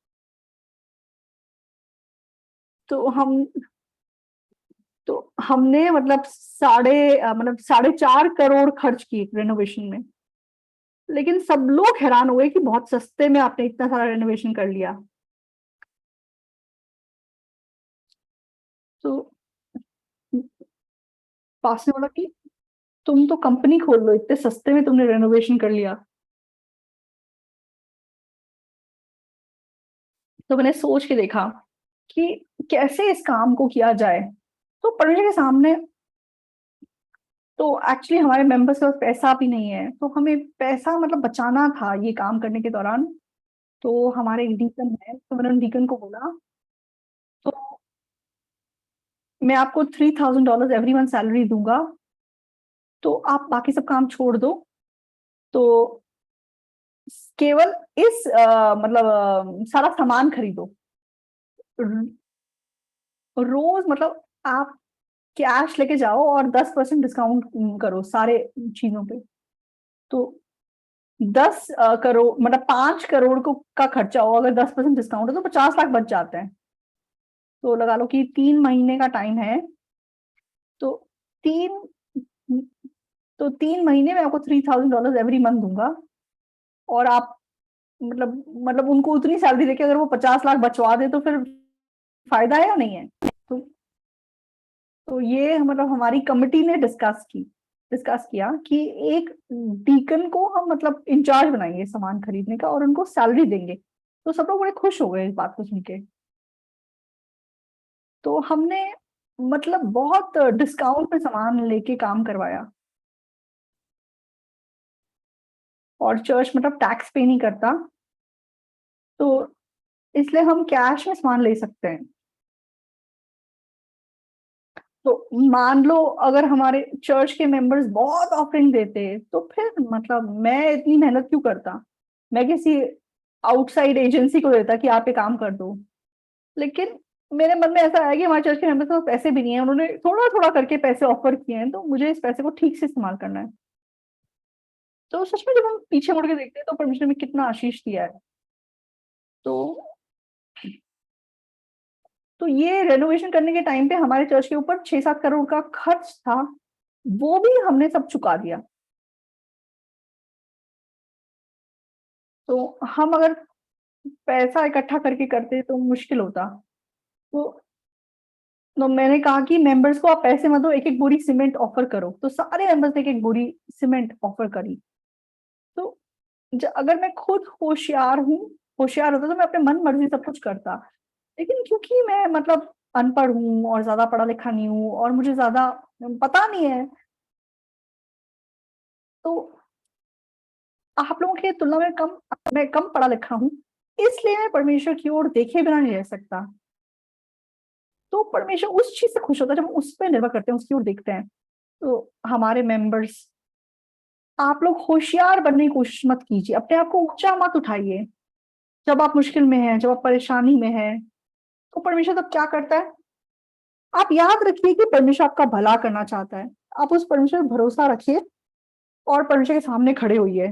तो हम तो हमने मतलब मतलब 4.5 करोड़ खर्च किए रेनोवेशन में। लेकिन सब लोग हैरान हुए कि बहुत सस्ते में आपने इतना सारा रेनोवेशन कर लिया। तो पास ने बोला कि तुम तो कंपनी खोल लो, इतने सस्ते में तुमने रेनोवेशन कर लिया। तो मैंने सोच के देखा कि कैसे इस काम को किया जाए। तो परमेश्वर के सामने, तो एक्चुअली हमारे मेंबर्स के पास पैसा भी नहीं है, तो हमें पैसा मतलब बचाना था ये काम करने के दौरान। तो हमारे एक डीकन है, तो मैंने उन डीकन को बोला, तो मैं आपको $3000 एवरी मंथ सैलरी दूँगा, तो आप बाकी सब काम छोड़ दो। तो केवल इस मतलब सारा सामान खरीदो। र रोज़ मतलब आप कैश लेके जाओ और 10% डिस्काउंट करो सारे चीज़ों पे। तो 10 करोड़ मतलब 5 करोड़ को का खर्चा हो, अगर 10% डिस्काउंट है तो 50 लाख बच जाते हैं। तो लगा लो कि 3 महीने का टाइम है, तो 3 तो 3 महीने में आपको $3000 एवरी मंथ दूंगा, और आप मतलब उनको उतनी सैलरी देके अगर वो 50 लाख बचवा दे तो फिर फायदा है या नहीं है? तो ये मतलब हमारी कमिटी ने डिस्कस किया कि एक डीकन को हम मतलब इंचार्ज बनाएंगे सामान खरीदने का और उनको सैलरी देंगे। तो सब लोग बड़े खुश हो गए इस बात को सुन के। तो हमने मतलब बहुत डिस्काउंट में सामान लेके काम करवाया, और चर्च मतलब टैक्स पे नहीं करता, तो इसलिए हम कैश में सामान ले सकते हैं। तो मान लो अगर हमारे चर्च के मेंबर्स बहुत ऑफरिंग देते तो फिर मतलब मैं इतनी मेहनत क्यों करता, मैं किसी आउटसाइड एजेंसी को देता कि आप ये काम कर दो। लेकिन मेरे मन में ऐसा आया कि हमारे चर्च के मेंबर्स के पास पैसे भी नहीं है, उन्होंने थोड़ा थोड़ा करके पैसे ऑफर किए हैं, तो मुझे इस पैसे को ठीक से इस्तेमाल करना है। तो सच में जब हम पीछे मुड़ के देखते हैं तो परमेश्वर ने कितना आशीष दिया है। तो ये रेनोवेशन करने के टाइम पे हमारे चर्च के ऊपर 6-7 करोड़ का खर्च था, वो भी हमने सब चुका दिया। तो हम अगर पैसा इकट्ठा करके करते तो मुश्किल होता। तो मैंने कहा कि मेंबर्स को आप पैसे मत दो, एक-एक बोरी सीमेंट ऑफर करो। तो सारे मेंबर्स ने एक-एक बोरी सीमेंट ऑफर करी। तो अगर मैं खुद होशियार होता तो मैं अपने मन मर्जी सब कुछ करता। लेकिन क्योंकि मैं मतलब अनपढ़ हूँ और ज्यादा पढ़ा लिखा नहीं हूँ और मुझे ज्यादा पता नहीं है, तो आप लोगों की तुलना में मैं कम पढ़ा लिखा हूँ, इसलिए मैं परमेश्वर की ओर देखे बिना नहीं रह सकता। तो परमेश्वर उस चीज से खुश होता है जब हम उस पर निर्भर करते हैं, उसकी ओर देखते हैं। तो हमारे मेंबर्स, आप लोग होशियार बनने की कोशिश मत कीजिए, अपने आप को ऊंचा मत उठाइए। जब आप मुश्किल में हैं, जब आप परेशानी में हैं, तो परमेश्वर तब क्या करता है? आप याद रखिए कि परमेश्वर आपका भला करना चाहता है। आप उस परमेश्वर पर भरोसा रखिए और परमेश्वर के सामने खड़े होइए।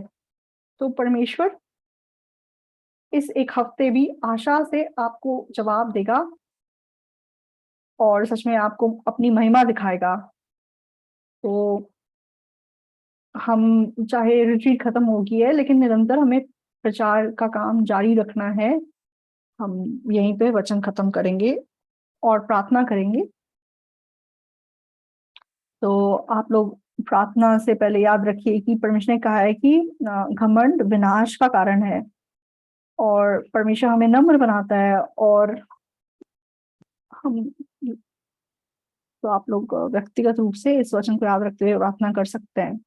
तो परमेश्वर इस एक हफ्ते भी आशा से आपको जवाब देगा और सच में आपको अपनी महिमा दिखाएगा। तो हम चाहे रिट्रीट खत्म हो गई है, लेकिन निरंतर हमें प्रचार का काम जारी रखना है। हम यहीं पे वचन खत्म करेंगे और प्रार्थना करेंगे। तो आप लोग प्रार्थना से पहले याद रखिए कि परमेश्वर ने कहा है कि घमंड विनाश का कारण है, और परमेश्वर हमें नम्र बनाता है। और हम तो आप लोग व्यक्तिगत रूप से इस वचन को याद रखते हुए प्रार्थना कर सकते हैं।